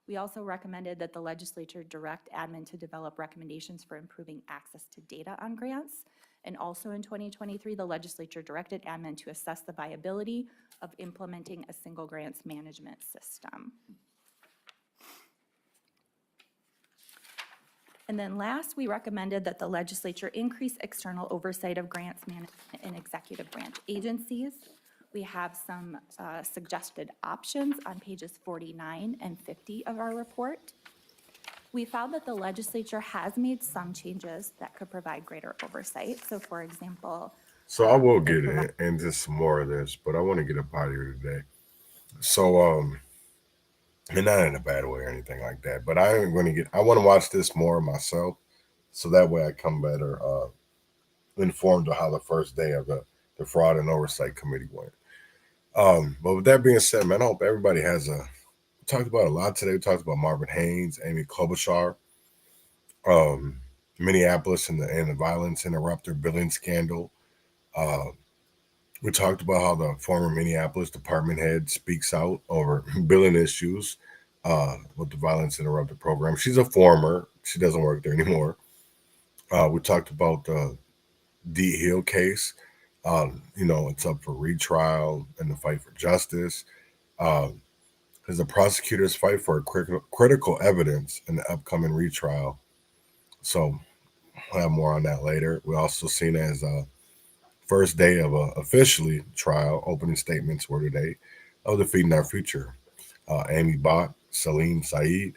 We also recommended that the legislature direct admin to develop recommendations for improving access to data on grants. And also in 2023, the legislature directed admin to assess the viability of implementing a single grants management system. And then last, we recommended that the legislature increase external oversight of grants management in executive branch agencies. We have some suggested options on pages 49 and 50 of our report. We found that the legislature has made some changes that could provide greater oversight. So for example, So I will get into some more of this, but I want to get up out of here today. So, and not in a bad way or anything like that, but I want to watch this more myself, so that way I come better informed of how the first day of the Fraud and Oversight Committee went. But with that being said, man, I hope everybody has we talked about a lot today. We talked about Marvin Haynes, Amy Klobuchar. Minneapolis and the violence interrupter billing scandal. We talked about how the former Minneapolis department head speaks out over billing issues with the violence interrupter program. She's a former. She doesn't work there anymore. We talked about the D. Hill case. It's up for retrial and the fight for justice. As the prosecutors fight for critical evidence in the upcoming retrial. So we'll have more on that later. We also seen as first day of officially trial, opening statements were today of Defeating Our Future. Amy Bach, Salim Saeed,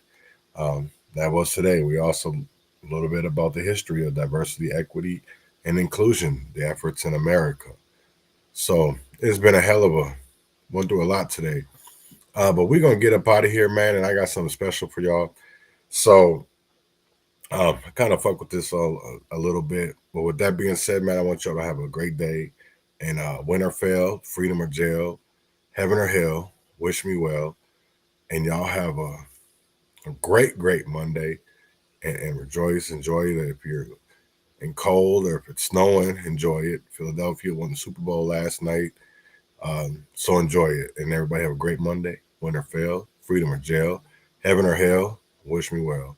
that was today. We also a little bit about the history of diversity, equity, and inclusion, the efforts in America. So it's been a hell of went through a lot today. But we're going to get up out of here, man, and I got something special for y'all. So I kind of fuck with this a little bit. But with that being said, man, I want y'all to have a great day. And win or fail, freedom or jail, heaven or hell, wish me well. And y'all have a great, great Monday. And rejoice, enjoy it. If you're in cold or if it's snowing, enjoy it. Philadelphia won the Super Bowl last night. So enjoy it. And everybody have a great Monday. Win or fail, freedom or jail, heaven or hell, wish me well.